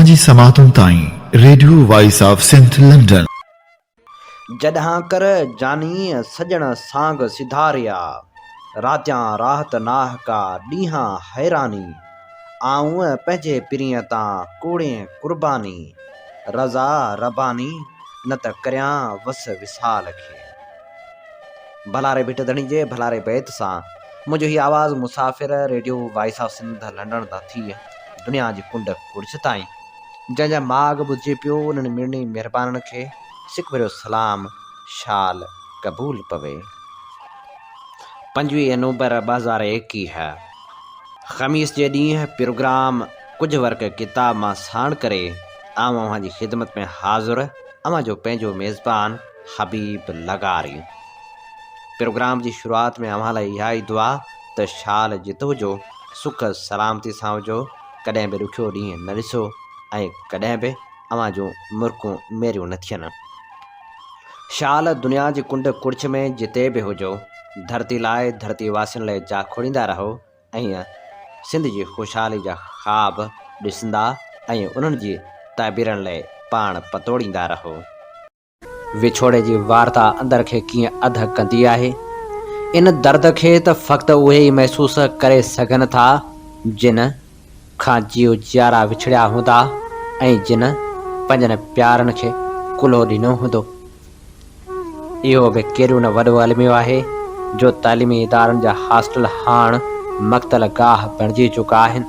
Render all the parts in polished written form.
तव्हांजी समातुनि ताईं radio voice of Sindh London. जॾहिं कर जानी सजण सांग सिधारिया, रातियां राहत नाहका ॾींहां हैरानी, आऊं पंहिंजे पिरीअ तां कूड़े कुर्बानी, रज़ा रबानी न त करियां वस विसाल खे। भलारे भिट धणी जे भलारे बैत सां मुंहिंजो ही आवाज़ मुसाफ़िर radio voice of Sindh London तां थी दुनिया जी कुंड कुर्छ ताईं, जंहिंजा माग ॿुधिजे पियो उन्हनि मिड़नी महिरबाननि खे सिक भरियो सलाम शाल क़बूल पवे। 25 नवंबर 2021 ख़मीस जे ॾींहुं प्रोग्राम कुझु वर्क किताब मां साण करे अव्हां जी ख़िदमत में हाज़ुर अव्हां जो पंहिंजो मेज़बान हबीब लगारी। प्रोग्राम जी शुरूआत में अव्हां लाइ इहा ई दुआ त शाल जितो जो सुख सलामती सां हुजो, कॾहिं बि ॾुखियो ॾींहुं न ॾिसो ऐं कॾहिं बि अव्हां जूं मुर्कूं मेरियूं न थियनि। शाल दुनिया जी कुंड कुड़छ में जिते बि हुजो, धरती लाइ धरती वासियुनि लाइ जा खोड़ींदा रहो ऐं सिंध जी ख़ुशहाली जा ख़्वाब ॾिसंदा ऐं उन्हनि जी ताबीरनि लाइ पाण पतोड़ींदा रहो। विछोड़े जी वार्ता अंदर खे कीअं अध कंदी आहे, इन दर्द खे त फ़क़्ति उहे ई महसूसु करे सघनि था जिन खां जीव जियारा विछड़िया हूंदा ऐं जिन पंहिंजनि प्यारनि खे कुल्हो ॾिनो हूंदो। इहो बि केॾो न वॾो अलमियो आहे जो तालीमी इदारनि जा हॉस्टल हाणे मक़्तल गाह बणिजी चुका आहिनि।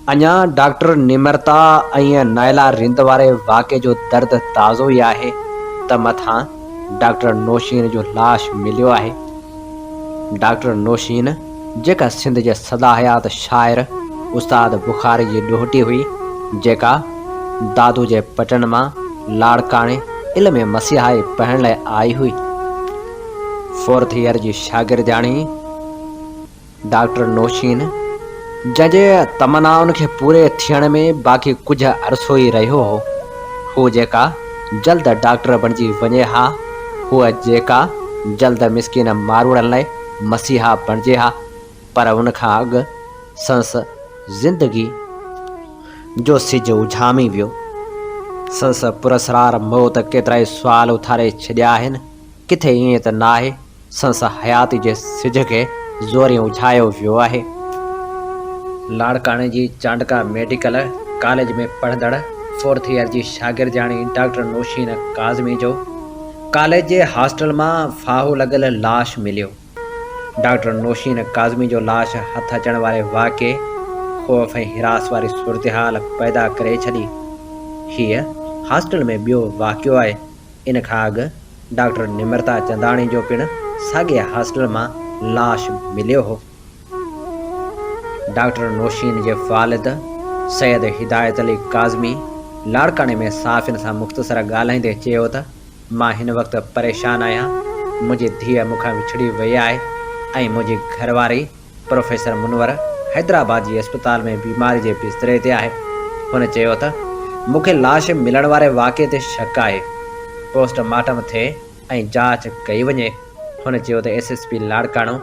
अञा डॉक्टर निमरता ऐं नायला रिंद वारे वाक़े जो दर्द ताज़ो ई आहे त मथां डॉक्टर नौशीन जो लाश मिलियो आहे। डॉक्टर नौशीन जेका सिंध जे सदा हयात शाइर उस्ताद बुखारी जी ॾोहटी हुई, जेका दादू जे पटन मां लाड़काणे इल्म मसीहाई पढ़ण लाइ आई हुई। 4th ईयर जी शागिर्दियाणी डॉक्टर नौशीन, जंहिंजे तमन्नाउनि खे पूरे थियण में बाक़ी कुझु अरसो ई रहियो हो, हू जेका जल्द डॉक्टर बणिजी वञे हा, हूअ जेका जल्द मिसकिन मारूड़नि लाइ मसीहा बणिजे हा, पर उन खां अॻु संस ज़िंदगी जो सिज उझामी वियो। संस पुरस्रार मौत केतिरा ई सुवाल उथारे छॾिया आहिनि। किथे ईअं त न आहे संस हयाती जे सिज खे ज़ोरियूं उझायो वियो आहे। लाड़काणे जी चांडका मेडिकल कॉलेज में पढ़ंदड़ 4th ईयर जी शागिर्दियाणी डॉक्टर नौशीन काज़मी जो कॉलेज जे हॉस्टल मां फाहो लॻल लाश मिलियो। डॉक्टर नौशीन काज़मी जो लाश हथ अचण वारे वाक़े ख़ौफ़ ऐं हिरास वारी सूरतहाल पैदा करे छॾी। हीअ हॉस्टल में ॿियो वाक़ियो आहे। इन खां अॻु डॉक्टर निमरता चंदाणी जो पिणु साॻे हॉस्टल मां लाश मिलियो हो। डॉक्टर नौशीन जे वालिद सैयद हिदायत अली काज़मी लाड़काणे में साफ़िन सां मुख़्तसर ॻाल्हाईंदे चयो त मां हिन वक़्तु परेशान आहियां। मुंहिंजी धीअ मूंखां विछड़ी वई आहे ऐं मुंहिंजी घरवारी प्रोफेसर मुनवर हैदराबाद जी अस्पताल में बीमारी जे बिस्तरे ते आहे। हुन चयो त मूंखे लाश मिलण वारे वाक़े ते शक आहे। पोस्टमार्टम थिए ऐं जांच कई वञे। हुन चयो त SSP लाड़काणो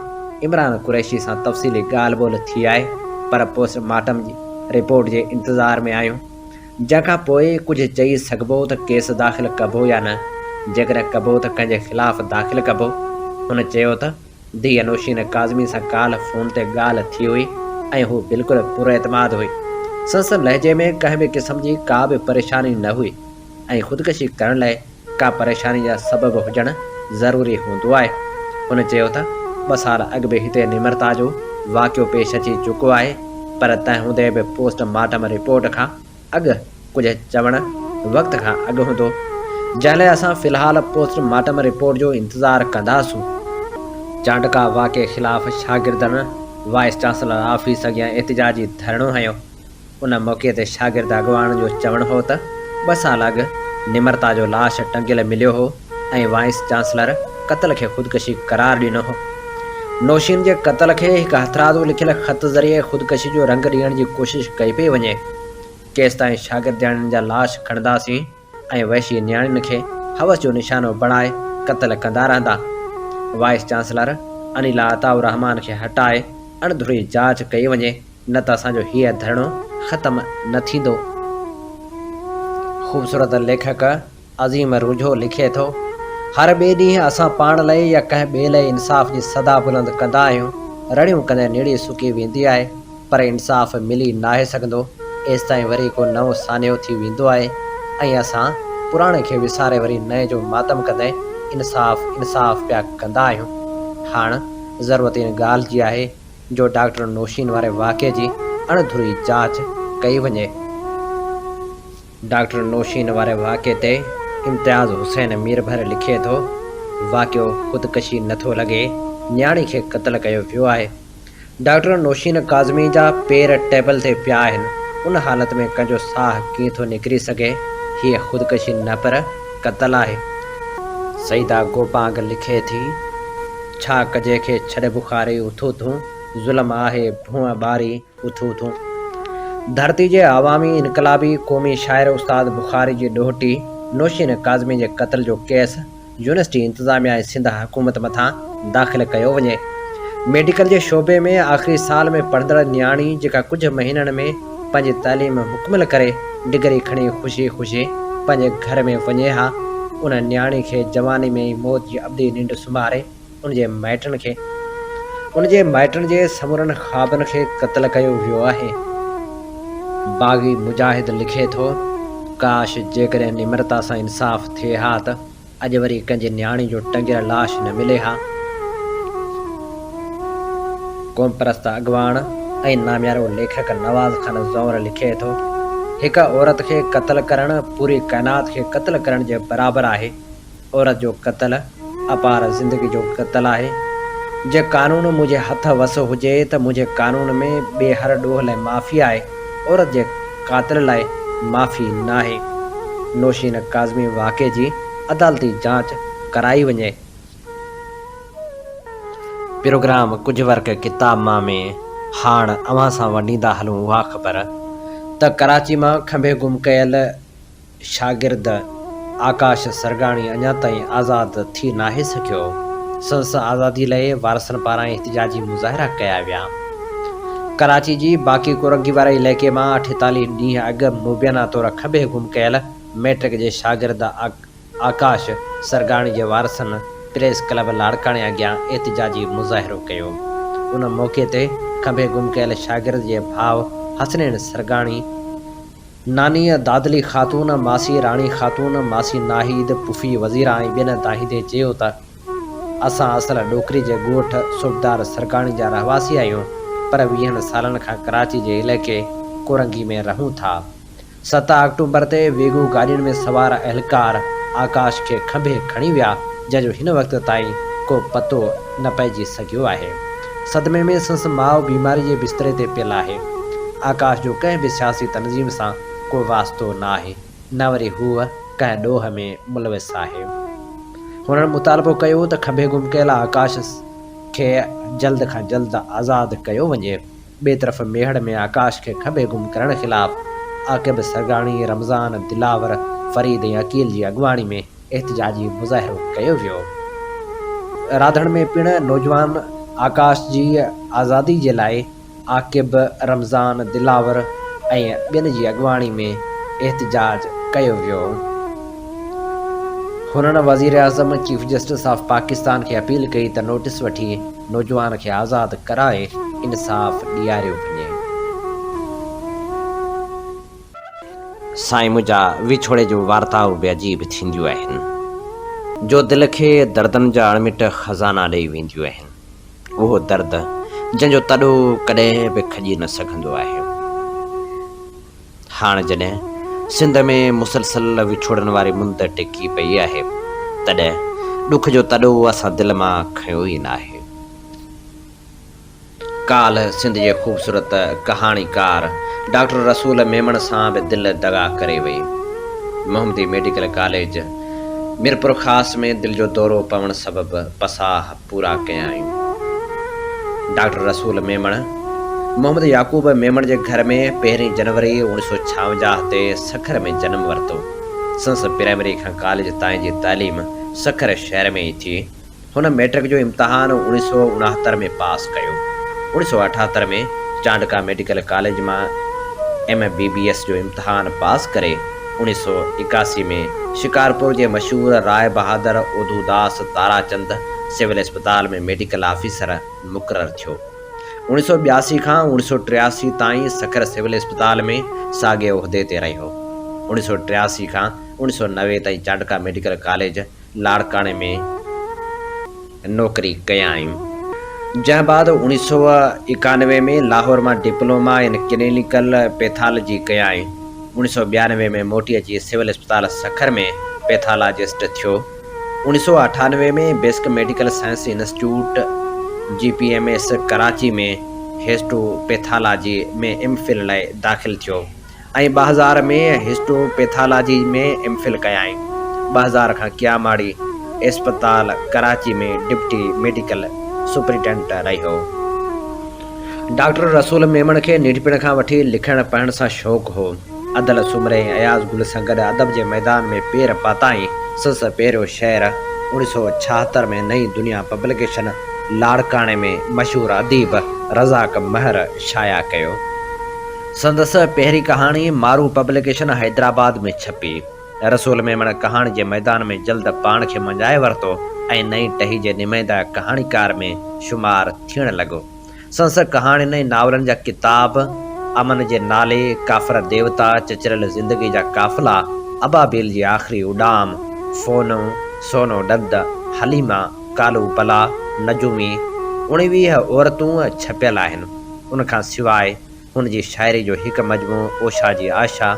इमरान कुरैशी सां तफ़सीली ॻाल्हि ॿोल थी आहे, पर पोस्टमार्टम जी रिपोर्ट जे इंतज़ार में आहियूं, जंहिंखां पोइ कुझु चई सघिबो त केस दाख़िल कबो या न। जेकॾहिं कबो त कंहिंजे ख़िलाफ़ दाख़िल कबो। हुन चयो त धीअ नौशीन काज़मी सां काल्ह फ़ोन ते ॻाल्हि थी हुई ऐं हू बिल्कुलु पुरएतमाद हुई। संस लहजे में कंहिं बि क़िस्म जी का बि परेशानी न हुई ऐं ख़ुदकशी करण लाइ का परेशानी जा सबब हुजणु ज़रूरी हूंदो आहे। हुन चयो त 2 साल अॻु बि हिते निमरता जो वाक़ियो पेश अची चुको आहे, पर तंहिं हूंदे बि पोस्टमार्टम रिपोर्ट खां अॻु कुझु चवण वक़्त खां अॻु हूंदो, जंहिं लाइ असां फ़िलहालु पोस्टमार्टम रिपोर्ट जो इंतज़ारु कंदासूं। चांडका वाक़े ख़िलाफ़ शागिर्दनि वाइस चांसलर ऑफिस अॻियां एहतिजाजी धरणो हयो। उन मौक़े ते शागिर्द अॻवान जो चवणु हो त 2 साल अॻु निमरता जो लाश टंगियल मिलियो हो ऐं वाइस चांसलर क़त्ल खे ख़ुदकशी करार ॾिनो हो। नौशीन जे क़त्ल खे हिकु हथरादो लिखियल ख़त ज़रिए ख़ुदकशी जो रंग ॾियण जी कोशिशि कई पई वञे। केसिताईं शागिर्दियाणियुनि जा लाश खणंदासीं ऐं वहशी नियाणियुनि खे हवस जो निशानो बणाए क़त्ल कंदा रहंदा। वाइस चांसलर अनिला अताउर रहमान खे हटाए अणधुरी जांच कई वञे, न त असांजो हीअ धरणो ख़तमु न थींदो। ख़ूबसूरत लेखक अज़ीम रुझो लिखे थो, हर ॿिए ॾींहुं असां पाण लाइ या कंहिं ॿिए लाइ इंसाफ़ जी सदा बुलंद कंदा आहियूं। रड़ियूं कंदे निड़ी सुकी वेंदी आहे, पर इंसाफ़ मिली नाहे सघंदो एसि ताईं वरी को नओं सान्यो थी वेंदो आहे ऐं असां पुराणे खे विसारे वरी नए जो मातम कंदे इंसाफ़ पिया कंदा आहियूं। हाणे ज़रूरत इन ॻाल्हि जी आहे जो डॉक्टर नौशीन वारे वाक़े जी अणधुरी जांच कई वञे। डॉक्टर नौशीन वारे वाक़े ते इम्तियाज़ हुसैन मीरभर लिखे थो, वाक़ियो ख़ुदकशी नथो लॻे, न्याणी खे क़त्ल कयो वियो आहे। डॉक्टर नौशीन काज़मी जा पेर टेबल ते पिया आहिनि। उन हालत में कंहिंजो साह कीअं थो निकिरी सघे? हीअ ख़ुदकशी न पर क़त्ल आहे। सईदा गोपांग लिखे थी, छा कजे खे छॾे बुखारी उथूं तूं, ज़ुल्म आहे भूअं ॿारी उथूं तूं। धरती जे अवामी इनकलाबी क़ौमी शाइर उस्ताद बुखारी जी ॾोहिटी नौशीन काज़मी जे क़त्ल जो केस यूनिवर्सिटी इंतिज़ामिया ऐं सिंध हुकूमत मथां दाख़िल कयो वञे। मेडिकल जे शोबे में आख़िरी साल में पढ़ंदड़ न्याणी जेका कुझु महीननि में पंहिंजी तालीम मुकमल करे डिग्री खणी ख़ुशी ख़ुशी पंहिंजे घर में वञे हा, उन न्याणी खे जवानी में ई मौत जी अबदी निंड सुम्हारे उनजे माइटनि जे समूरनि ख़्वाबनि खे क़त्ल कयो वियो आहे। बाग़ी मुजाहिद लिखे थो, काश जेकॾहिं निम्रता सां इंसाफ़ थिए हा त अॼु वरी कंहिंजी न्याणी जो टंगियल लाश न मिले हा। क़ौम परस्त अॻवान ऐं नामियारो लेखक नवाज़ खान ज़ौर लिखे थो, हिकु औरत खे क़त्ल करणु पूरी काइनात खे क़त्ल करण जे बराबरि आहे। औरत जो क़त्ल अपार ज़िंदगी जो क़त्ल आहे। जे कानून मुंहिंजे हथ वस हुजे त मुंहिंजे कानून में ॿिए हर ॾोह लाइ माफ़ी आहे, औरत जे क़ातिल लाइ माफ़ी न आहे। नौशीन काज़मी वाक़े जी अदालती जांच कराई वञे। प्रोग्राम कुझु वर्क किताब मां में हाणे अव्हां सां वंडींदा हलूं उहा ख़बर त कराची मां खंभे गुम कयल शागिर्द आकाश सरगाणी अञा ताईं आज़ादु थी नाहे सघियो। संस आज़ादी लाइ वारसनि पारां एहतिजाजी मुज़ाहिरा कया विया। कराची जी बाक़ी कोरंगी वारे इलाइक़े मां 48 ॾींहं अॻु मुबैना तौरु खंभे गुम कयल मैट्रिक जे शागिर्द आकाश सरगाणी जे वारसनि प्रेस क्लब लाड़काणे अॻियां एहतिजाजी मुज़ाहिरो कयो। उन मौक़े ते खंभे गुम कयल शागिर्द जे भाउ हसनैन सरगाणी, नानीअ दादली ख़ातून, मासी राणी ख़ातून, मासी नाहिद, पुफी वज़ीरा ऐं ॿियनि दाहिदे चयो त असां असल ॾोकरी जे ॻोठ सूबेदार सरगाणी जा रहवासी आहियूं, पर 20 सालनि खां कराची जे इलाइक़े कोरंगी में रहूं था। 7 अक्टूबर ते वेगू गाॾियुनि में सवार अहलकार आकाश खे खंभे खणी विया, जंहिंजो हिन वक़्त ताईं को पतो न पइजी सघियो आहे। सदमे में संसि माउ बीमारी जे बिस्तरे ते पियल आहे। आकाश जो कंहिं बि सियासी तनज़ीम सां को वास्तो न आहे, न वरी हूअ कंहिं ॾोह में मुलविस आहे। हुननि मुतालबो कयो त खंभे गुम कयल आकाश खे जल्द खां जल्द आज़ादु कयो वञे। ॿिए तरफ़ मेहड़ में आकाश खे खंभे गुम करण ख़िलाफ़ आकिब सरगाणी, रमज़ान, दिलावर, फरीद ऐं अकील जी अॻुवाणी में एहतिजाजी मुज़ाहिरो कयो वियो। राधण में पिणु नौजवान आकाश जी आज़ादी जे लाइ आकिब, रमज़ान, दिलावर ऐं ॿियनि जी अॻुवाणी में एहतिजाज कयो वियो। हुननि वज़ीर आज़म, चीफ जस्टिस ऑफ पाकिस्तान खे अपील कई त नोटिस वठी नौजवान खे आज़ादु कराए इंसाफ़ ॾियारियो वञे। साईं मुंहिंजा विछोड़े जूं वार्ताऊं बि अजीब थींदियूं आहिनि, जो दिलि खे दर्दनि जा अणमिट ख़ज़ाना ॾेई वेंदियूं आहिनि। उहो दर्द जंहिंजो तॾो कॾहिं बि खॼी न सघंदो आहे। हाणे जॾहिं सिंध में मुसलसल विछोड़नि वारी मुंद टिकी पई आहे, तॾहिं ॾुख जो तॾो असां दिलि मां खयो ई न आहे। काल्ह सिंध जे ख़ूबसूरत कहाणीकार डॉक्टर रसूल मेमण सां बि दिलि दगा करे वई। मोहम्मदी मेडिकल कॉलेज मीरपुर ख़ास में दिलि जो दौरो पवण सबबि पसाह पूरा कया आहियूं। डॉक्टर रसूल मेमण मोहम्मद याकूब मेमण जे घर में 1 जनवरी 1956 ते सखर में जनम वरितो। संस प्राइमरी खां कॉलेज ताईं जी तालीम सखर शहर में ई थी। हुन मैट्रिक जो इम्तिहान 1969 में पास कयो। 1978 में चांडका मेडिकल कॉलेज मां MBBS जो इम्तिहान पास करे 1981 में शिकारपुर के मशहूर राय बहादुर उधूदास ताराचंद सिविल अस्पताल में मेडिकल ऑफिसर मुक़ररु थियो। 1982 खां 1983 ताईं सखर सिविल अस्पताल में साॻे उहिदे ते रहियो। 1983 खां 1990 ताईं चांडका मेडिकल कॉलेज लाड़काणे में नौकरी कयाईं। जंहिं बाद 1991 में लाहौर में डिप्लोमा इन क्लिनिकल पैथोलॉजी कयाईं। 1992 में मोटी अची सिविल अस्पताल सखर में पैथोलॉजिस्ट थियो। 1998 में basic medical science institute GPMS Karachi में हिस्टोपैथोलॉजी में एमफिल लाइ दाख़िल थियो ऐं 2000 में हिस्टोपैथोलॉजी में एमफिल कयाईं। 2000 खां कियामाड़ी अस्पताल कराची में डिप्टी मेडिकल सुपरिटेंडेंट रहियो। डॉक्टर रसूल मेमन खे नंढपिण खां वठी लिखण पढ़ण सां शौक़ु हो। अदल सुमरे अयाज़ गुल सां गॾु अदब जे मैदान में पेर पाताईं। सस पहिरियों शेर 1976 में नई दुनिया पब्लिकेशन लाड़काणे में मशहूर अदीब रज़ाक महर शाया कयो। संदसि पहिरीं कहाणी मारू पब्लिकेशन हैदराबाद में छपी। रसूल मेमन कहाणी जे मैदान में जल्द पाण खे मंझाए वरितो ऐं नई टही जे निमाइंदा कहाणीकार में शुमार थियण लॻो। संदसि कहाणियुनि ऐं नावलनि जा किताब अमन जे नाले, काफ़र देवता, चचरियल ज़िंदगी जा काफ़िला, अबाबिल जी आख़िरी उॾाम, फ़ोनो, सोनो डद्द, हलीमा, कालू पला, नजूमी, 19 औरतूं छपियल आहिनि। उनखां सवाइ हुन जी शाइरी जो हिकु मजमू ओशा जी आशा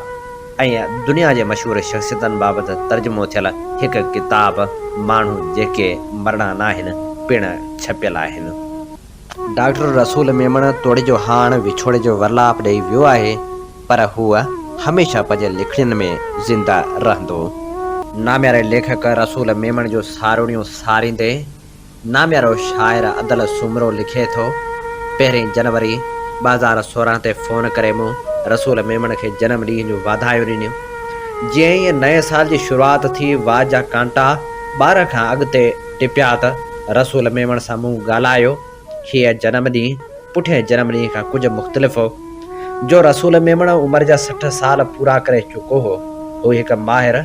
ऐं दुनिया जे मशहूर शख़्सियतनि बाबति तर्जुमो थियल हिकु किताब माण्हू जेके मरणा नाहिनि पिण छपियल आहिनि। डॉक्टर रसूल मेमन तोड़े जो हाण विछोड़े जो वर्लाप ॾेई वियो आहे, पर हूअ हमेशह पंहिंजे लिखणियुनि में ज़िंदा रहंदो। नाम्यारे लेखक रसूल मेमन जो सारुणियूं सारींदे नाम्यारो शाइर अदल सुमरो लिखे थो। 1 जनवरी 2016 ते फ़ोन करे मूं रसूल मेमन खे जनम ॾींहं जूं वाधायूं ॾिनियूं। जीअं ई नए साल जी शुरूआति थी, वाज जा कांटा 12 खां अॻिते टिपिया त रसूल मेमन सां मूं ॻाल्हायो। हीअ जनम ॾींहुं पुठिएं जनम ॾींहं खां कुझु मुख़्तलिफ़ हो। जो रसूल मेमन उमिरि जा 60 साल पूरा करे चुको हो। हू हिकु माहिर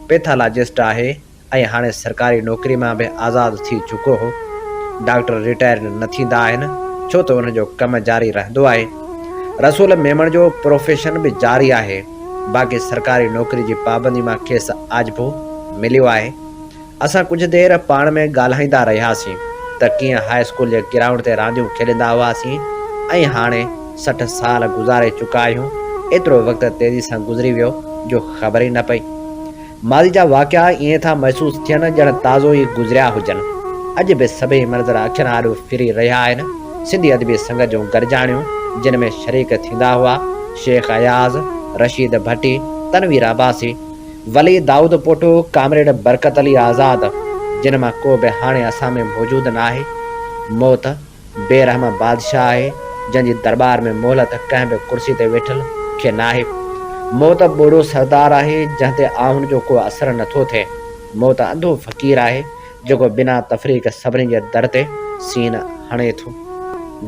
पैथोलॉजिस्ट आहे ऐं हाणे सरकारी नौकरी मां बि आज़ादु थी चुको हो। डॉक्टर रिटायर न थींदा आहिनि छो त उनजो कमु जारी रहंदो आहे। रसूल मेमन जो प्रोफेशन बि जारी आहे। बाक़ी सरकारी नौकरी जी पाबंदी मां खेसि आजबो मिलियो आहे। असां कुझु देरि पाण में ॻाल्हाईंदा रहियासीं त कीअं हाई स्कूल जे ग्राउंड ते रांदियूं खेॾंदा हुआसीं ऐं हाणे 60 साल गुज़ारे चुका आहियूं। एतिरो वक़्तु तेज़ी सां गुज़री वियो जो ख़बर ई न पई। माज़ी जा वाक़िआ ईअं था महसूसु थियनि ॼण ताज़ो ई गुज़रिया हुजनि। अॼु बि सभई मंज़र अखियुनि आॾो फिरी रहिया आहिनि। सिंधी अदबी संघ जूं गॾिजाणियूं जिन में शरीक थींदा हुआ शेख अयाज़, रशीद भट्टी, तनवीर अब्बासी, वली दाऊद पोटो, कामरेड बरकत अली आज़ाद, जिन मां को बि हाणे असां में मौजूदु न आहे। मौत बेरहम बादशाह आहे जंहिंजी दरबार में मोहलत कंहिं बि कुर्सी ते वेठल खे न आहे। मौत ॿोड़ो सरदार आहे जंहिं ते आहुन जो को असरु नथो थिए। मौत अंधो फ़क़ीर आहे जेको बिना तफ़रीक़ सभिनी जे दर ते सीन हणे थो।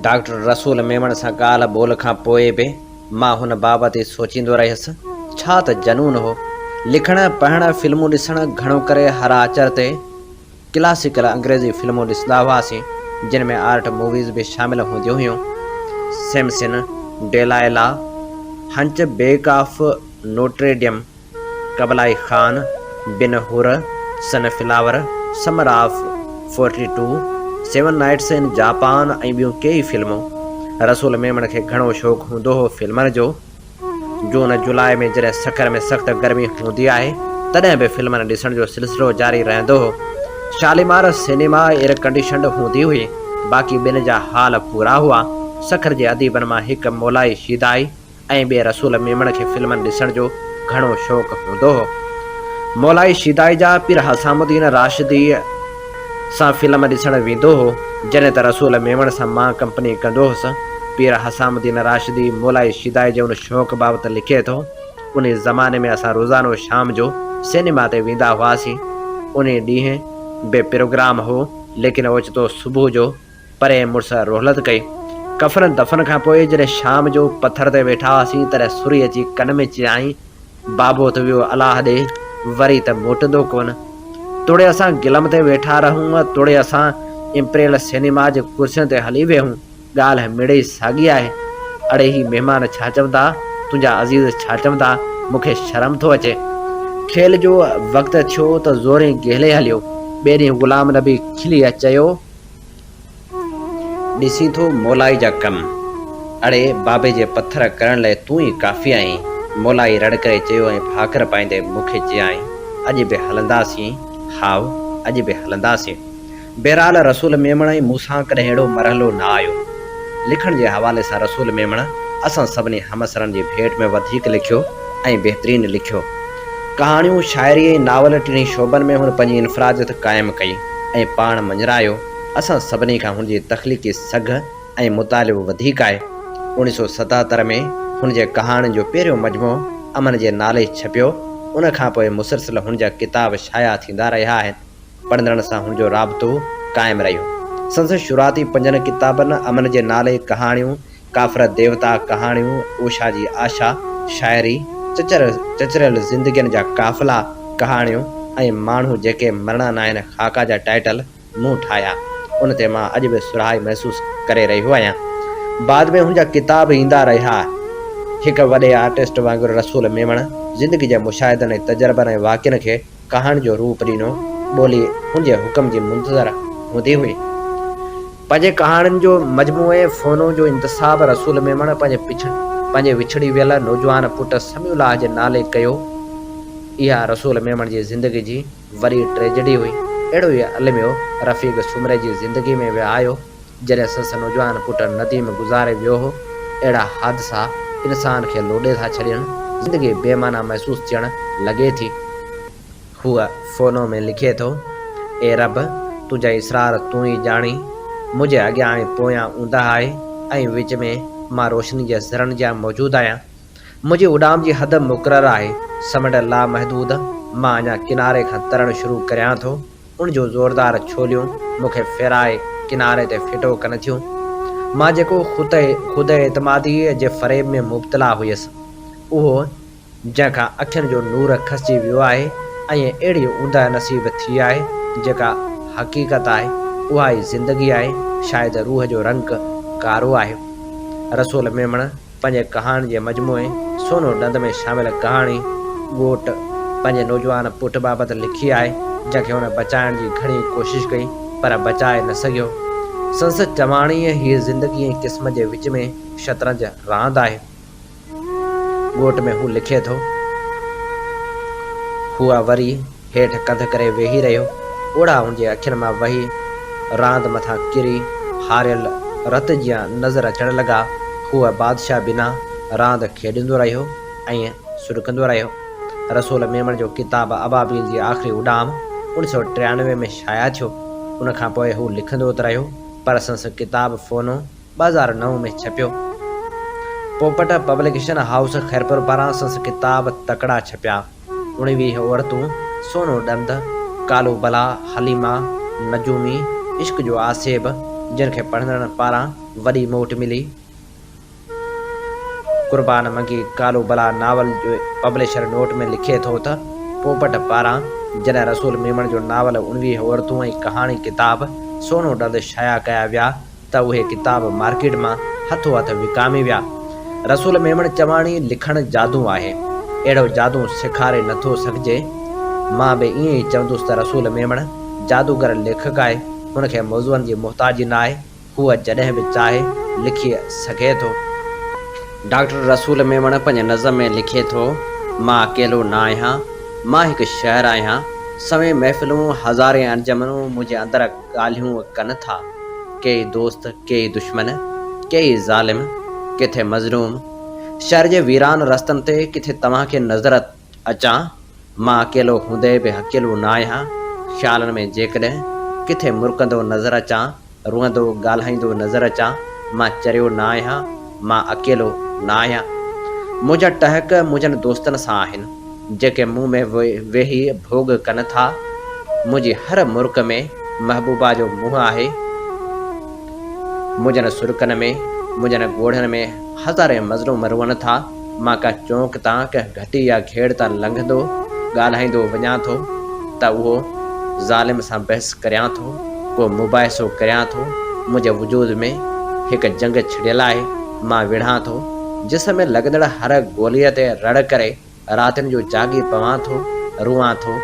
डॉक्टर रसूल मेमन सां ॻाल्हि ॿोल खां पोइ बि मां हुन बाबति सोचींदो रहियुसि। छा त जनून हो। लिखणु पढ़णु फिल्मूं ॾिसणु घणो करे हर आचर ते क्लासिकल अंग्रेज़ी फिल्मूं ॾिसंदा हुआसीं जिन में आर्ट मूवीज़ बि शामिल हूंदियूं हुयूं। Samson, Delilah, hunchback of Notre Dame, Kublai Khan, Ben Hur, sunflower, summer of 42, 7 nights in Japan ऐं ॿियूं कई फिल्मूं। रसूल मेमन खे घणो शौक़ु हूंदो हो फिल्मनि जो। जून जुलाई में जॾहिं सखर में सख़्तु गर्मी हूंदी आहे तॾहिं बि फिल्मनि ॾिसण जो सिलसिलो जारी रहंदो हो। शालीमार सिनेमा एयर कंडीशनड हूंदी हुई। बाक़ी ॿिनि जा हाल पूरा हुआ। सखर जे अदीबनि मां हिकु मौलाई शिदाई ऐं ॿिए रसूल मेमन खे फिल्मनि ॾिसण जो घणो शौक़ु हूंदो हो। मौलाई शिदाई जा पीर हसामुद्दीन राशिदी सां फिल्म ॾिसणु वेंदो हो जॾहिं त रसूल मेमन सां मां कंपनी कंदो हुउसि। पीर हसामुद्दीन राशिदी मौलाई शिदाई जे उन शौक़ु बाबति लिखे थो। उन ज़माने में असां रोज़ानो शाम जो सिनेमा ते वेंदा हुआसीं। उन ॾींहुं बि प्रोग्राम हो लेकिन ओचितो सुबुह जो परे मुड़ुस रोहलत कई। कफ़न दफ़न खां पोइ जॾहिं शाम जो पथर ते वेठा हुआसीं तॾहिं सुरी अची कन में चयाईं बाबो त वियो अलाह ॾे वरी त मोटंदो कोन। तोड़े असां गिलम ते वेठा रहूं, तोड़े असां इम्पीरियल सिनेमा जे कुर्सियुनि ते हली वियूं। ॻाल्हि मिड़ई साॻी आहे। अड़े ही महिमान छा चवंदा, तुंहिंजा अज़ीज़ छा चवंदा, मूंखे शर्म थो अचे। खेल जो वक़्तु थियो त ज़ोरे गेले हलियो। ॿिए ॾींहुं ग़ुलाम नबी खिली चयो, ॾिसी थो मौलाई जा कम। अड़े बाबे जे पथर करण लाइ तूं ई काफ़ी आहीं। मौलाई रड़ करे चयो ऐं भाकर पाईंदे मूंखे चयाईं, अॼु बि हलंदासीं। हाव, अॼु बि हलंदासीं। बहरहाल रसूल मेमण ई मूंसां कॾहिं अहिड़ो मरहलो न आयो। लिखण जे हवाले सां रसूल मेमण असां सभिनी हमसरनि जी भेट में वधीक लिखियो ऐं बहितरीनु लिखियो। कहाणियूं, शाइरी ऐं नावल टिनी शोबनि में हुन पंहिंजी इन्फरादियत क़ाइमु कई ऐं पाण मंझरायो। असां सभिनी खां हुनजी तख़लीक़ी सघ ऐं मुतालिबो वधीक आहे। 1977 में हुन जे कहाणियुनि जो पहिरियों मजमो अमन जे नाले छपियो। उन खां पोइ मुसलसिल हुन जा किताब शाया थींदा रहिया आहिनि। पढ़ंदड़नि सां हुनजो राबितो क़ाइमु रहियो। संदसि शुरूआती 5 किताबनि अमन जे नाले कहाणियूं, काफ़िर देवता कहाणियूं, उषा जी आशा, शाइरी, चचरियल ज़िंदगियुनि जा काफ़िला कहाणियूं ऐं माण्हू जेके मरणा न आहिनि ख़ाका जा टाइटल मूं ठाहिया। उन ते मां अॼु बि सुराही महसूसु करे रहियो आहियां। बाद में हुनजा किताब ईंदा रहिया। हिकु वॾे आर्टिस्ट वांगुरु रसूल मेमण ज़िंदगी जे मुशाहिदनि ऐं तजर्बनि ऐं वाक़िअनि खे कहाणी जो रूप ॾिनो। ॿोली हुनजे हुकम जी मुंतज़र हूंदी हुई। पंहिंजे कहाणियुनि जो मजमूए फ़ोनो जो इंतिसाब रसूल मेमण पंहिंजे विछड़ी वियल नौजवान पुट समीउल्लाह जे नाले कयो। इहा रसूल मेमण जी ज़िंदगी जी वॾी ट्रेजेडी हुई। अहिड़ो ई अलमियो रफ़ीक सुमरे जी ज़िंदगी में वियो आयो जॾहिं संदसि नौजवान पुट नदीम गुज़ारे वियो हो। अहिड़ा हादसा इंसान खे लोॾे था छॾनि, ज़िंदगी बेमाना महसूसु थियणु लॻे थी। हूअ फ़ोनो में लिखे थो, ए रब, तुंहिंजा इसरार तूं ई ॼाणी। मुंहिंजे अॻियां ऐं पोयां ऊंदा आहे ऐं विच में मां रोशनी जे ज़रनि जा मौजूदु आहियां। मुंहिंजी उॾाम जी हद मुक़ररु आहे, समुंड लामहदूद। मां अञा किनारे खां तरणु शुरू करियां थो। उनजो ज़ोरदार छोलियूं मूंखे फेराए किनारे ते फिटो कनि थियूं। मां जेको ख़ुदि एतमादी जे फ़रेब में मुब्तला हुयसि, उहो जंहिंखां अखियुनि जो नूर खसिजी वियो आहे ऐं अहिड़ी ऊंदा नसीब थी आहे जेका हक़ीक़त आहे, उहा ई ज़िंदगी आहे। शायदि रूह जो रंग कारो आहे। रसूल मेमण पंहिंजे कहाणी जे मजमूए सोनो ॾंद में शामिल कहाणी ॻोठ पंहिंजे नौजवान पुट बाबति लिखी आहे, जंहिंखे हुन बचाइण जी घणी कोशिशि कई पर बचाए न सघियो। संदसि चवाणीअ हीअ ज़िंदगी ऐं क़िस्म जे विच में शतरंज रांदि आहे। ॻोठ में हू लिखे थो, हूअ वरी हेठि कंध करे वेही रहियो। ओड़ा हुनजे अखियुनि मां वही रांदि मथां किरी हारियल रत जा नज़र अचणु लॻा। हूअ बादशाह बिना रांदि खेॾंदो रहियो ऐं सुॾकंदो रहियो। रसूल मेमण जो किताब अबाबील जी आख़िरी उॾाम 1993 में शाया थियो। उन खां पोइ हू लिखंदो त रहियो, पर संदसि किताब फ़ोनो 2009 में छपियो। पोपट पब्लिकेशन हाउस ख़ैरपुर पारां संदसि किताब तकड़ा छपिया। 19 औरतूं, सोनो ॾंद, कालो बला, हलीमा, नजूमी, इश्क जो आसेब, जिन खे पढ़ंदड़नि पारां वॾी मोट मिली। कुर्बान मंगी कालो बला नावल जो पब्लिशर नोट में लिखे थो त पोपट पारां जॾहिं रसूल मेमण जो नावल 19 औरतूं ऐं कहाणी किताब सोनो ॾंद शाया कया विया त उहे किताब मार्केट मां हथो हथ विकामी विया। रसूल मेमण चवाणी लिखणु जादू आहे, अहिड़ो जादू सेखारे नथो सघिजे। मां बि ईअं ई चवंदुसि त रसूल मेमण जादूगर लेखक आहे। हुनखे मौज़ूअनि जी मुहताजी न आहे। हूअ जॾहिं बि चाहे लिखी सघे थो। डॉक्टर रसूल मेमण पंहिंजे नज़म में लिखे थो, मां अकेलो न आहियां, मां हिकु शहर आहियां। सवें महफ़िलूं हज़ारे अंजमनूं मुंहिंजे अंदरि ॻाल्हियूं कनि था। के दोस्त, के दुश्मन, के ज़ालिम, किथे मज़लूम। शहर जे वीरान रस्तनि ते किथे तव्हांखे नज़र अचां। मां अकेलो हूंदे बि अकेलो न आहियां। ख़्यालनि में जेकॾहिं किथे मुरकंदो नज़र अचां, रुअंदो ॻाल्हाईंदो नज़र अचां, मां चरियो न आहियां, मां अकेलो न आहियां। मुंहिंजा टहक मुंहिंजनि दोस्तनि सां आहिनि, जेके मूं में वेही भोग कनि था। मुंहिंजी हर मुर्क में महबूबा जो मुंहुं आहे। मुंहिंजनि सुरकनि में, मुंहिंजनि ॻोढ़नि में हज़ारे मज़लूम रुअनि था। मां का चौंक तां कंहिं घटी या घेड़ तां लंघंदो ॻाल्हाईंदो वञां थो त उहो ज़ालिम सां बहस करियां थो, को मुबाहिसो करियां थो। मुंहिंजे वजूद में हिकु जंग छिड़ियल आहे। मां विढ़ां थो जिस्म में लॻंदड़ हर गोलीअ ते रड़ करे रातिनि जो जागी पवां थो, रुआं थो,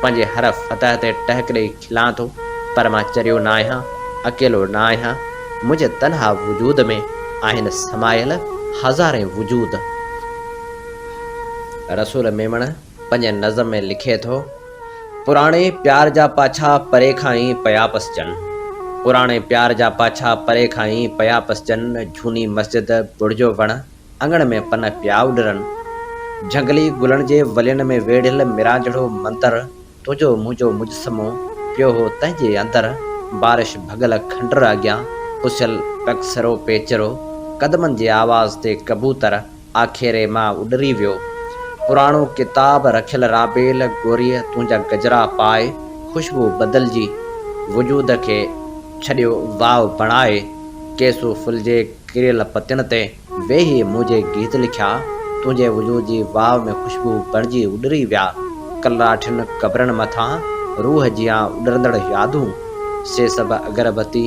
पंहिंजे हर फतह ते टहक ॾेई खिलां थो। पर मां चरियो न आहियां, अकेलो न आहियां। मुंहिंजे तन्हा वजूद में आहिनि समायल हज़ारे वजूद। रसूल मेमण पंहिंजे नज़म में लिखे थो, पुराणे प्यार जा पाछा परे खां ई पया पसजनि। पुराणे प्यार जा पाछा परे खां ई पया पसजनि। झूनी मस्जिद बुढ़जो वण अंगण में पन पिया उॾरनि। झंगली गुलनि जे वलियुनि में वेढ़ियल मिराजड़ो मंतर तुंहिंजो मुंहिंजो मुजसमो पियो हो तंहिंजे अंदरि। बारिश भॻल खंडर अॻियां पुसियल पक्सरो पेचरो कदमनि जे आवाज़ ते कबूतर आखेरे मां उॾरी वियो। पुराणो किताब रखियल राबेल गोरीअ तुंहिंजा गजरा पाए ख़ुशबू बदिलजी वजूद खे छॾियो वाव बणाए। केसू फुल जे किरियल पतियुनि ते वेही मुंहिंजे गीत लिखिया। तुंहिंजे वजूद जी वाव में ख़ुशबू बणिजी उॾरी विया। कलाठियुनि क़बरनि मथां रूह जियां उॾरंदड़ यादूं से सभु अगरबत्ती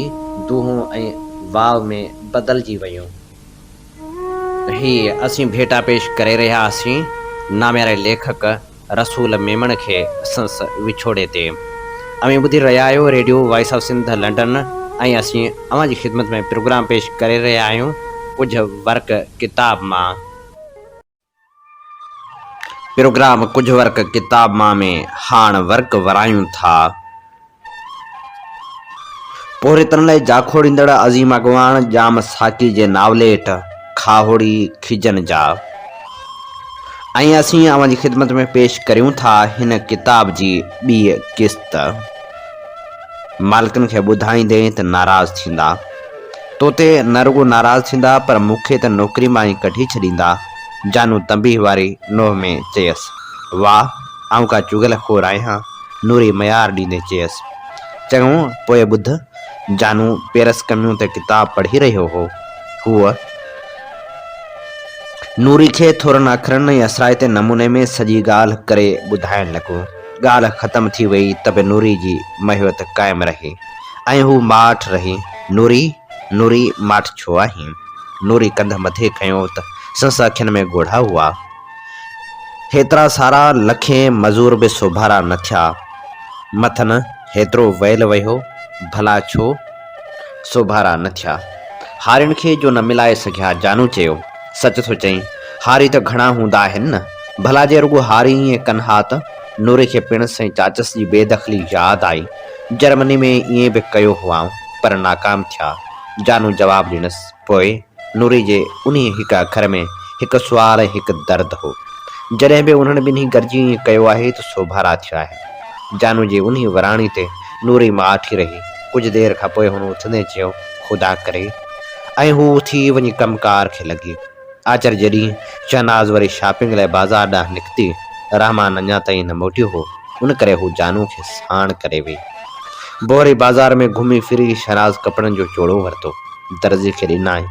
दूहूं ऐं वाव में बदिलजी वयूं। हीअ असीं भेटा पेश करे रहिया हुआसीं नाम्यारे लेखक रसूल मेमण खे संस विछोड़े ते। अमीं ॿुधी रहिया आहियो radio voice of Sindh London ऐं असीं अव्हां जी ख़िदमत में प्रोग्राम पेश करे रहिया आहियूं कुझु वर्क किताब मां। प्रोग्राम कुझु वर्क किताब मां में हाण वर्क वरायूं था। पोरितन लाइ जाखोड़ींदड़ अज़ीम अॻवान जाम साकी जे नावलेट खाहोड़ी खिजन जा। ऐं असीं अव्हां जी ख़िदमत में पेश करियूं था हिन किताब जी ॿी क़िस्त। मालिकनि खे ॿुधाईंदे त नाराज़ थींदा। तोते न रुॻो नाराज़ थींदा पर मूंखे त नौकिरी मां ई कढी छॾींदा। जानू तंबीह वारी नोह में चयसि, वाह आऊं का चुगल खोर आहियां। नूरी मयार ॾींदे चयसि, चङो पोइ ॿुध। जानू पेरस कमियूं ते किताब पढ़ी रहियो हो। हूअ नूरी खे थोरनि अखरनि ऐं असराइते नमूने में सॼी ॻाल्हि करे ॿुधाइण लॻो। ॻाल्हि ख़तम थी वई त बि नूरी जी महवत क़ाइमु रही ऐं हू माठ रही। नूरी नूरी माठ छो आहीं? नूरी कंध मथे खयो त संस अखियुनि में ॻोढ़ा हुआ। हेतिरा सारा लखे मज़ूर बि सोभारा न थिया। मथनि हेतिरो वयल वियो भला छो सोभारा न थिया? हारियुनि खे जो न मिलाए सघिया। जानू चयो, सच थो चईं, हारी त घणा हूंदा आहिनि न। भला जे रुॻो हारी ईअं कनि हा त? नूरी खे पिण संई चाचस जी बेदख़ली यादि आई। जर्मनी में ईअं बि कयो हुआ पर नाकाम थिया। जानू जवाबु ॾिनसि। पोइ नूरी जे उन हिकु अखर में हिकु सुवाल ऐं हिकु दर्द हो। जॾहिं बि उन्हनि ॿिन्ही गॾिजी ईअं कयो आहे त सोभारा थिया आहिनि। जानू जी उन वराणी ते नूरी माठी रही। कुझु देरि खां पोइ हुन उथंदे चयो, ख़ुदा करे। ऐं हू उथी वञी कमकार खे लॻी। आचर जॾहिं शहनाज़ वरी शॉपिंग लाइ बाज़ार ॾांहुं निकिती, रहमान अञा ताईं न मोटियो हो। उन करे हू जानू खे साण करे वई। बोरी बाज़ार में घुमी फिरी शहनाज़ कपिड़नि जो जोड़ो वरितो, दर्जी खे ॾिनाई।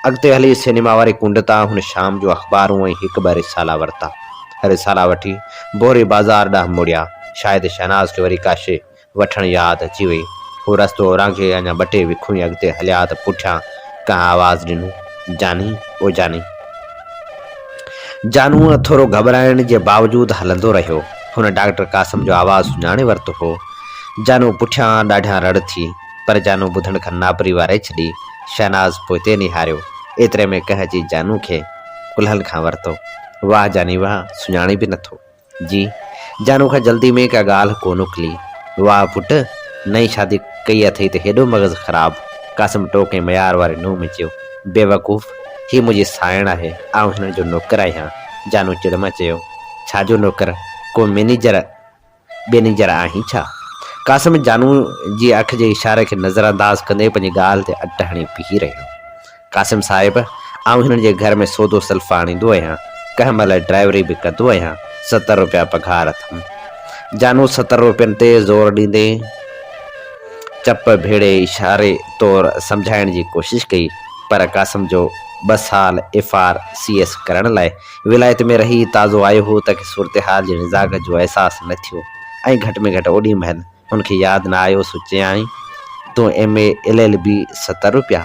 अॻिते हली सिनेमा वारी कुंड तां हुन शाम जो अख़बारूं ऐं हिकु ॿ रिसाला वरिता। रिसाला वठी बोरी बाज़ार ॾांहुं मुड़िया। शायदि शहनाज़ खे वरी का शइ वठणु यादि अची वई। हू रस्तो ओरांघे अञा ॿ टे विखूं अॻिते हलिया त पुठियां कंहिं आवाज़ ॾिनो, जानी ओ जानी। जानूअ थोरो घबराइण जे बावजूदि हलंदो रहियो। हुन डॉक्टर कासिम जो आवाज़ सुञाणे वरितो हो। जानू पुठियां ॾाढा रड़ थी पर जानू ॿुधण खां नापरी वारे छॾी। शहनाज़ पोइते निहारियो। एतिरे में कंहिं जी जानू खे कुल्हनि खां वरितो। वाह जानी वाह, सुञाणे बि नथो। जी। जानू खां जल्दी में का ॻाल्हि कोन उकली। वाह पुट, नई शादी कई अथई त हेॾो मग़ज़ ख़राबु। कासिम टोके मयार वारे नूह में चयो, बेवकूफ़, ही मुंहिंजी साइण आहे, आउं हिन जो नौकर आहियां। जानू चिड़ में चयो, छाजो नौकर? को मैनेजर बेनेजर आहीं छा? कासिम जानू जी अख जे इशारे खे नज़रअंदाज़ कंदे पंहिंजी ॻाल्हि ते अट हणी बीही रहियो। कासिम साहिब, आउं हिननि जे घर में सौदो सल्फ़ आणींदो आहियां, कंहिं महिल ड्राइवरी बि कंदो आहियां। 70 रुपया पघार अथमि। जानू 70 रुपयनि ते ज़ोर ॾींदे चप भेड़े इशारे तौरु सम्झाइण जी कोशिशि कई पर कासिम जो ॿ साल FRCS करण लाइ विलायत में रही ताज़ो आयो हो त सूरत हाल जे मिज़ाज जो अहसासु न थियो ऐं घटि में घटि ओॾी महिल हुनखे यादि न आयो सो चयाईं तूं MA LLB 70 रुपया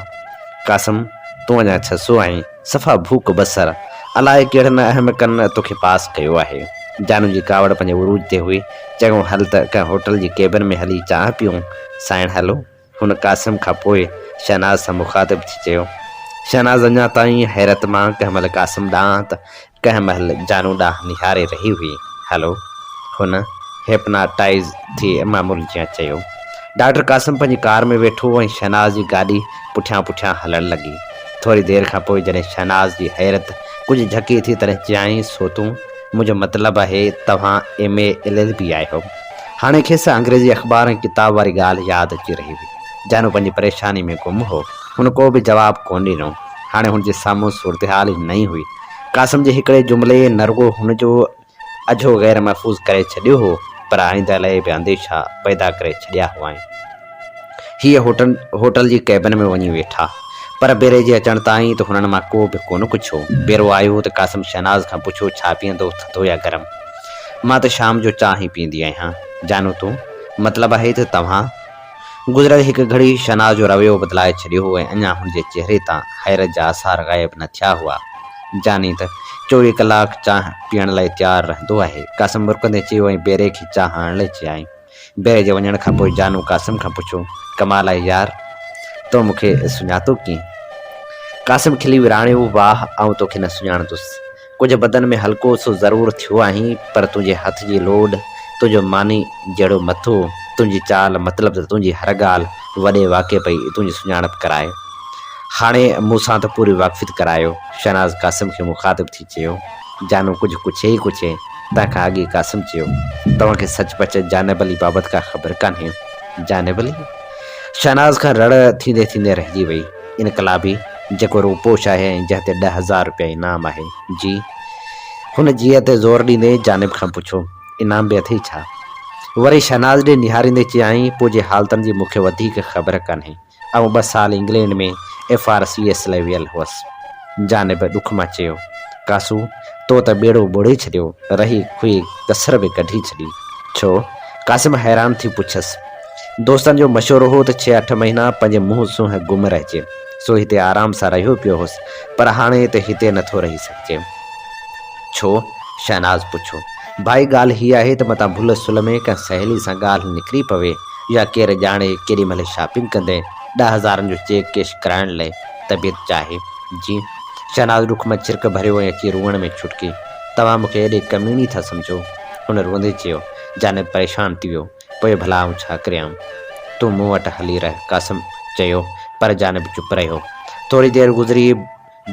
कासम तूं अञा 600 आहीं सफ़ा भूख बसर अलाए कहिड़े न अहम कन तोखे पास कयो आहे। जानू जी कावड़ पंहिंजे उरूज ते हुई चङो हल त कंहिं होटल जी केबिन में हली चांहि पियूं साइण हलो हुन कासिम खां पोइ शहनाज़ सां मुखातिब थी चयो। शहनाज़ अञा ताईं हैरत मां कंहिं महिल कासिम ॾांहुं त कंहिं महिल जानू ॾांहुं निहारे रही हुई। हलो हुन हिप्नाटाइज़ थी मामूल जीअं चयो। डॉक्टर कासिम पंहिंजी कार में वेठो ऐं शहनाज़ जी गाॾी पुठियां पुठियां हलणु लॻी। थोरी देरि खां पोइ जॾहिं शहनाज़ जी हैरत कुझु झकी थी तॾहिं चयाईं सो तूं मुंहिंजो मतिलबु आहे तव्हां MA LLB आहियो। हाणे खेसि अंग्रेज़ी अख़बार ऐं किताब वारी ॻाल्हि यादि अची रही हुई। जानू पंहिंजी परेशानी में गुम हो हुन को बि जवाबु कोन ॾिनो। हाणे हुनजे साम्हूं सूरत हाल ई नई हुई। कासिम जे हिकिड़े जुमिले न रुॻो हुनजो अझो ग़ैर महफ़ूज़ करे छॾियो हो पर आईंदा लाइ बि अंदेशा पैदा करे छॾिया हुआ। हीअ होटल जी कैबिन में वञी वेठा पर बेरे जे अचण ताईं त हुननि मां को बि कोन कुझो। बेरो आयो त कासिम शहनाज़ खां पुछो छा पीअंदो थधो या गरम। मां त शाम जो चांहि ई पीअंदी आहियां। जानू तूं मतिलबु आहे त तव्हां गुज़िरियल हिकु घड़ी शहनाज़ जो रवैयो बदिलाए छॾियो हो ऐं अञा हुनजे चहिरे तां हैरत जा आसार ग़ाइब न थिया हुआ। जानी त 24 कलाक चांहि पीअण लाइ तयारु रहंदो आहे। कासिम मुरकंदे चयो ऐं बेरे खे चांहि आणण लाइ चयाईं। बेरे जे वञण खां पोइ जानू कासिम खां पुछो कमाल आहे यार तो मूंखे सुञातो कीअं। कासिम खिली विराणियो वाह आउं तोखे न सुञाणंदुसि। कुझु बदन में हल्को सो ज़रूरु थियो आहीं पर तुंहिंजे हथ जी लोड तुंहिंजो मानी जहिड़ो मथो तुंहिंजी चाल मतिलबु त तुंहिंजी हर ॻाल्हि वॾे वाक़े पई तुंहिंजी सुञाणप कराए। हाणे मूंसां त पूरी वाक़फ़ियत करायो। शहनाज़ कासिम खे मुखातिब थी चयो। जानू कुझु कुछे ई कुछे तंहिंखां अॻे कासिम चयो तव्हांखे सचपच जानब अली बाबति का ख़बर कान्हे। जानब अली शहनाज़ खां रड़ थींदे थींदे रहिजी वई। इनकलाबी जेको रूपोश आहे ऐं जंहिं ते 10,000 रुपया इनाम आहे। जी हुन जीअं ते ज़ोर ॾींदे जानब खां पुछो इनाम बि अथई छा। वरी शहनाज़ ॾे निहारींदे चयाईं पोइ जे हालतुनि जी मूंखे वधीक ख़बर कान्हे ऐं 2 साल इंग्लैंड में FRCS लाइ वियल हुअसि। जानब ॾुख मां चयो कासू तो त ॿेड़ो ॿोड़े छॾियो रही हुई कसर बि कढी छॾी। छो कासिम हैरान थी पुछसि। दोस्तनि जो मशवरो हो त 6-8 महीना पंहिंजे मुंहुं सूंहं गुम रहिजे सो हिते आराम सां रहियो पियो हुउसि पर हाणे त हिते नथो रही सघिजे। छो शहनाज़ पुछो। भाई ॻाल्हि हीअ आहे त मतां भुल सुल में कंहिं सहेली सां ॻाल्हि निकिरी पवे या केरु ॼाणे केॾी महिल शॉपिंग कंदे 10,000 जो चेक कैश कराइण लाइ तबियत चाहे। जी शहनाज़ ॾुख में चिरक भरियो ऐं अची रुअण में छुटकी। तव्हां मूंखे एॾे कमीणी था सम्झो। हुन रोंदे चयो। जानब परेशान थी वियो पोइ भला आउं छा करियां। तूं मूं वटि हली रह कासिम चयो पर जानब चुप रहियो। थोरी देरि गुज़री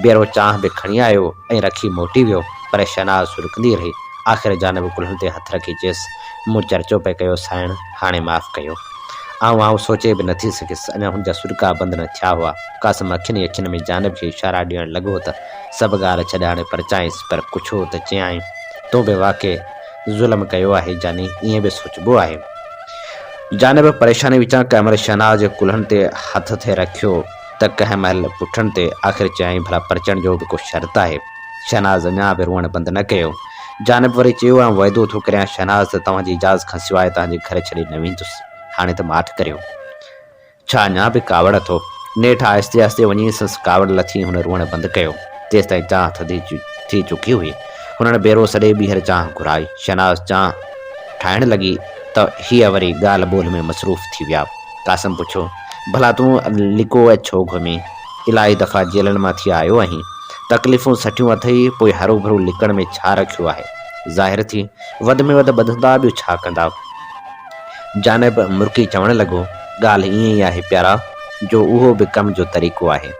बेरो चांहि बि खणी आयो ऐं रखी मोटी वियो पर शहनाज़ सुरकंदी रही। आख़िर जानब कुल्हनि ते हथ रखी चयसि मूं चर्चो पिए कयो साइण हाणे माफ़ु कयो। आउं सोचे बि नथी सघियसि। अञा हुनजा सुरका बंदि न थिया हुआ। कासिम अखियुनि में जानब खे इशारा ॾियणु लॻो त सभु ॻाल्हि छॾाणे परचाईंसि पर कुझो त चयाईं तूं बि वाक़ई ज़ुल्म कयो आहे जानी ईअं बि सोचबो आहे। जानब परेशानी विचां कंहिं महिल शहनाज़ जे कुल्हनि ते हथ थे रखियो त कंहिं महिल पुठनि ते आख़िर चयाईं भला परचण जो बि को शर्त आहे। शहनाज़ अञा बि रुअण बंदि न कयो। जानब वरी चयो ऐं वाइदो थो करियां शहनाज़ त तव्हांजी इजाज़त खां सवाइ तव्हांजे घर छॾे न वेंदुसि। हाणे त माठ करियो। छा अञा बि कावड़ थो। नेठि आहिस्ते आहिस्ते वञी संसि कावड़ लथी हुन रुअण बंदि कयो। तेसि ताईं चांहि थधी थी चुकी हुई। हुननि बेरो सॼे ॿीहर चांहि घुराई। शहनाज़ चांहि ठाहिण लॻी त हीअ वरी ॻाल्हि ॿोल में मसरूफ़ थी विया। कासिम पुछो भला तूं लिको ऐं छो घुमी। इलाही दफ़ा जेलनि मां थी आयो आहीं तकलीफ़ूं सठियूं अथई पोइ हरू भरू लिकण में छा रखियो आहे। ज़ाहिर थी वधि में वधि ॿधंदा ॿियो छा कंदा। जानब मुर्की चवणु लॻो ॻाल्हि ईअं ई आहे प्यारा जो उहो बि कम जो तरीक़ो आहे।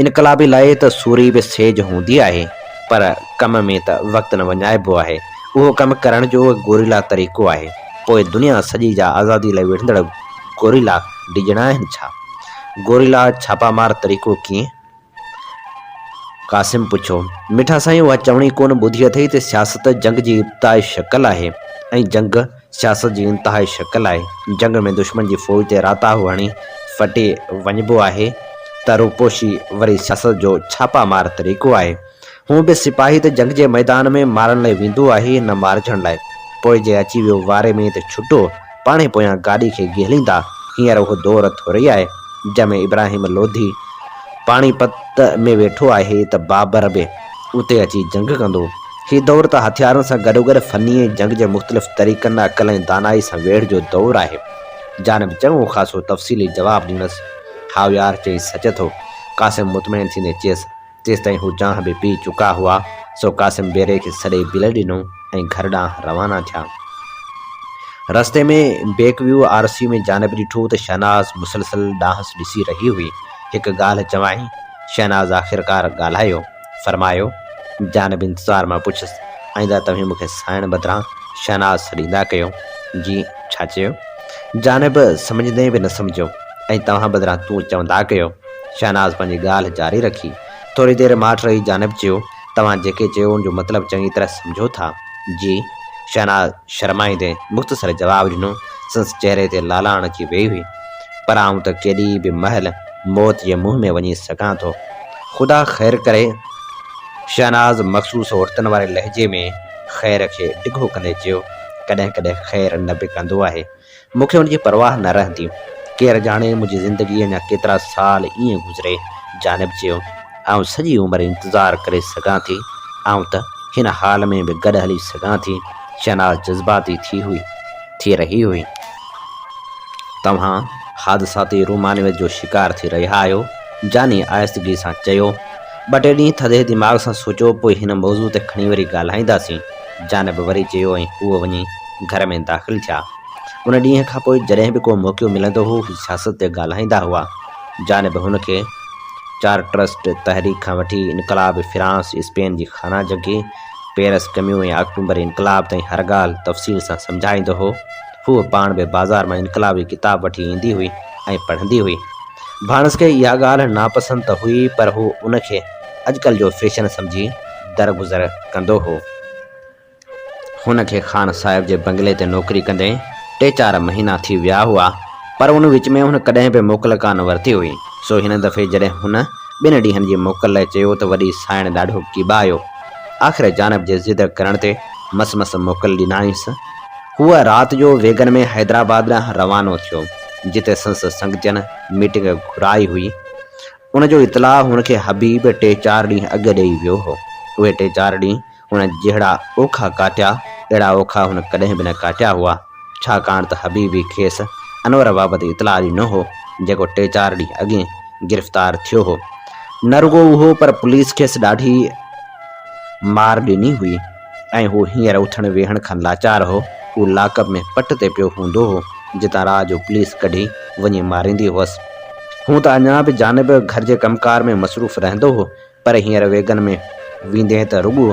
इनकलाबी लाइ त सूरी बि सेज हूंदी आहे पर कम में त वक़्तु न वञाइबो आहे। उहो कमु करण जो गोरीला तरीक़ो आहे। पोइ दुनिया सॼी जा आज़ादी लाइ विढ़ंदड़ गोरीला डिॼणा आहिनि छा। गोरीला छापामार तरीक़ो कीअं। कासिम पुछो मिठा साईं उहा चवणी कोन ॿुधी अथई त सियासत जंग जी इब्तिदाई शक्ल आहे ऐं जंग सियासत जी इंतिहाई शक्ल आहे। जंग में दुश्मन जी फ़ौज ते राताहू हणी फटे वञिबो आहे त रूपोशी वरी सियासत जो छापा मार तरीक़ो आहे। हू बि सिपाही त जंग जे मैदान में मारण लाइ वेंदो आहे न मारजण लाइ। पोइ जे अची वियो वारे में त छुटो पाणे पोयां गाॾी खे घेलींदा। हींअर उहो दौर थोरी आहे जंहिंमें इब्राहिम लोधी पाणीपत में वेठो आहे त बाबर बि उते अची जंग कंदो। हीउ दौर त हथियारनि सां गॾोगॾु फनी जंग जे मुख़्तलिफ़ तरीक़नि अक़ल ऐं दानाई सां वेड़ जो दौर आहे। जानब चङो ख़ासो तफ़सीली जवाबु ॾिनसि। हाउ यार चई सच थो। क़ासिम मुतमइन थींदे चयसि। तेसिताईं हू चांहि बि पी चुका हुआ। सो क़ासिम बेरे खे सॼे बिल ॾिनो ऐं घर ॾांहुं रवाना थिया। रस्ते में बेकव्यू आरसी में जानब ॾिठो त शहनाज़ मुसलसल ॾांहुं ॾिसी रही हुई। हिकु ॻाल्हि चवाई। शहनाज़ आख़िरकार ॻाल्हायो। फरमायो। जानब इंतज़ार मां पुछियसि आईंदा तव्हां मूंखे साइण बदिरां शहनाज़ सॾींदा कयो। जी छा चयो? जानब सम्झंदे बि न सम्झो ऐं तव्हां बदिरां तूं चवंदा कयो। शहनाज़ पंहिंजी ॻाल्हि जारी रखी। थोरी देरि माठ रही जानब चयो तव्हां जेके चयो उन जो मतिलबु चङी तरह सम्झो था। जी। शहनाज़ शर्माईंदे मुख़्तसर जवाबु ॾिनो। संस चहिरे ते लालाण अची वेई हुई। पर आऊं त केॾी बि महल मौत जे मुंहं में वञी सघां थो। ख़ुदा ख़ैर करे। शहनाज़ मख़सूस औरतुनि वारे लहजे में ख़ैर खे डिघो कंदे चयो कॾहिं कॾहिं ख़ैर न बि कंदो आहे। मूंखे उनजी परवाह न रहंदी। केरु ॼाणे मुंहिंजी ज़िंदगी अञा केतिरा साल ईअं गुज़रे। जानब चयो आऊं सॼी उमिरि इंतज़ारु करे सघां थी। आऊं त हिन हाल में बि गॾु हली सघां थी। शहनाज़ जज़्बाती थी रही हुई। तव्हां हादसाती रूमानियत जो शिकार थी रहिया आहियो। जानी आहिस्तगी सां चयो। ॿ टे ॾींहं थधे दिमाग़ सां सोचो पोइ हिन मौज़ू ते खणी वरी ॻाल्हाईंदासीं। जानब वरी चयो ऐं हूअ वञी घर में दाख़िल थिया। उन ॾींहं खां पोइ जॾहिं बि को मौक़ो मिलंदो हो हू सियासत ते ॻाल्हाईंदा हुआ। जानब हुनखे चारट्रस्ट तहरीक खां वठी इनकलाब फ्रांस स्पेन जी खाना जंगी पेरिस कम्यू ऐं अक्टूबर इनकलाब ताईं हर ॻाल्हि तफ़सील सां सम्झाईंदो हो। हूअ पाण बि बाज़ार मां इनकलाबी किताब वठी ईंदी हुई ऐं पढ़ंदी हुई। भाणस खे इहा ॻाल्हि नापसंदि त हुई पर हू उनखे अॼुकल्ह जो फैशन सम्झी दरगुज़र कंदो हो। हुनखे ख़ान साहिब जे बंगले ते नौकरी कंदे 3-4 महीना थी विया हुआ पर उन विच में हुन कॾहिं बि मोकल कान वरिती हुई। सो हिन दफ़े जॾहिं हुन 2 ॾींहंनि जी मोकल लाइ चयो त वॾी साइण ॾाढो किबायो। आख़िर जानब जे ज़िद करण ते मस मोकल ॾिनाईंसि। हूअ राति जो वेगन में हैदराबाद ॾांहुं रवानो थियो जिते संस संगतियुनि मीटिंग घुराई हुई। उनजो इतलाउ हुनखे हबीब 3-4 ॾींहं अॻु ॾेई वियो हो। उहे 3-4 ॾींहं हुन जहिड़ा ओखा काटिया अहिड़ा ओखा हुन कॾहिं बि न काटिया हुआ छाकाणि त हबीबी खेसि अनवर बाबति इतलाउ ॾिनो हो जेको 3-4 ॾींहं अॻे गिरफ़्तार थियो हो। न रुगो उहो पर पुलिस खेसि ॾाढी मार ॾिनी हुई ऐं हू हींअर उथण वेहण खां लाचार हो। हू लाकअप में पट ते पियो हूंदो हो जितां राति जो पुलिस कढी वञी मारींदी हुअसि। हूं त अञा बि जानब घर जे कमकार में मसरूफ़ रहंदो हो पर हींअर वेगन में वेंदे त रुगो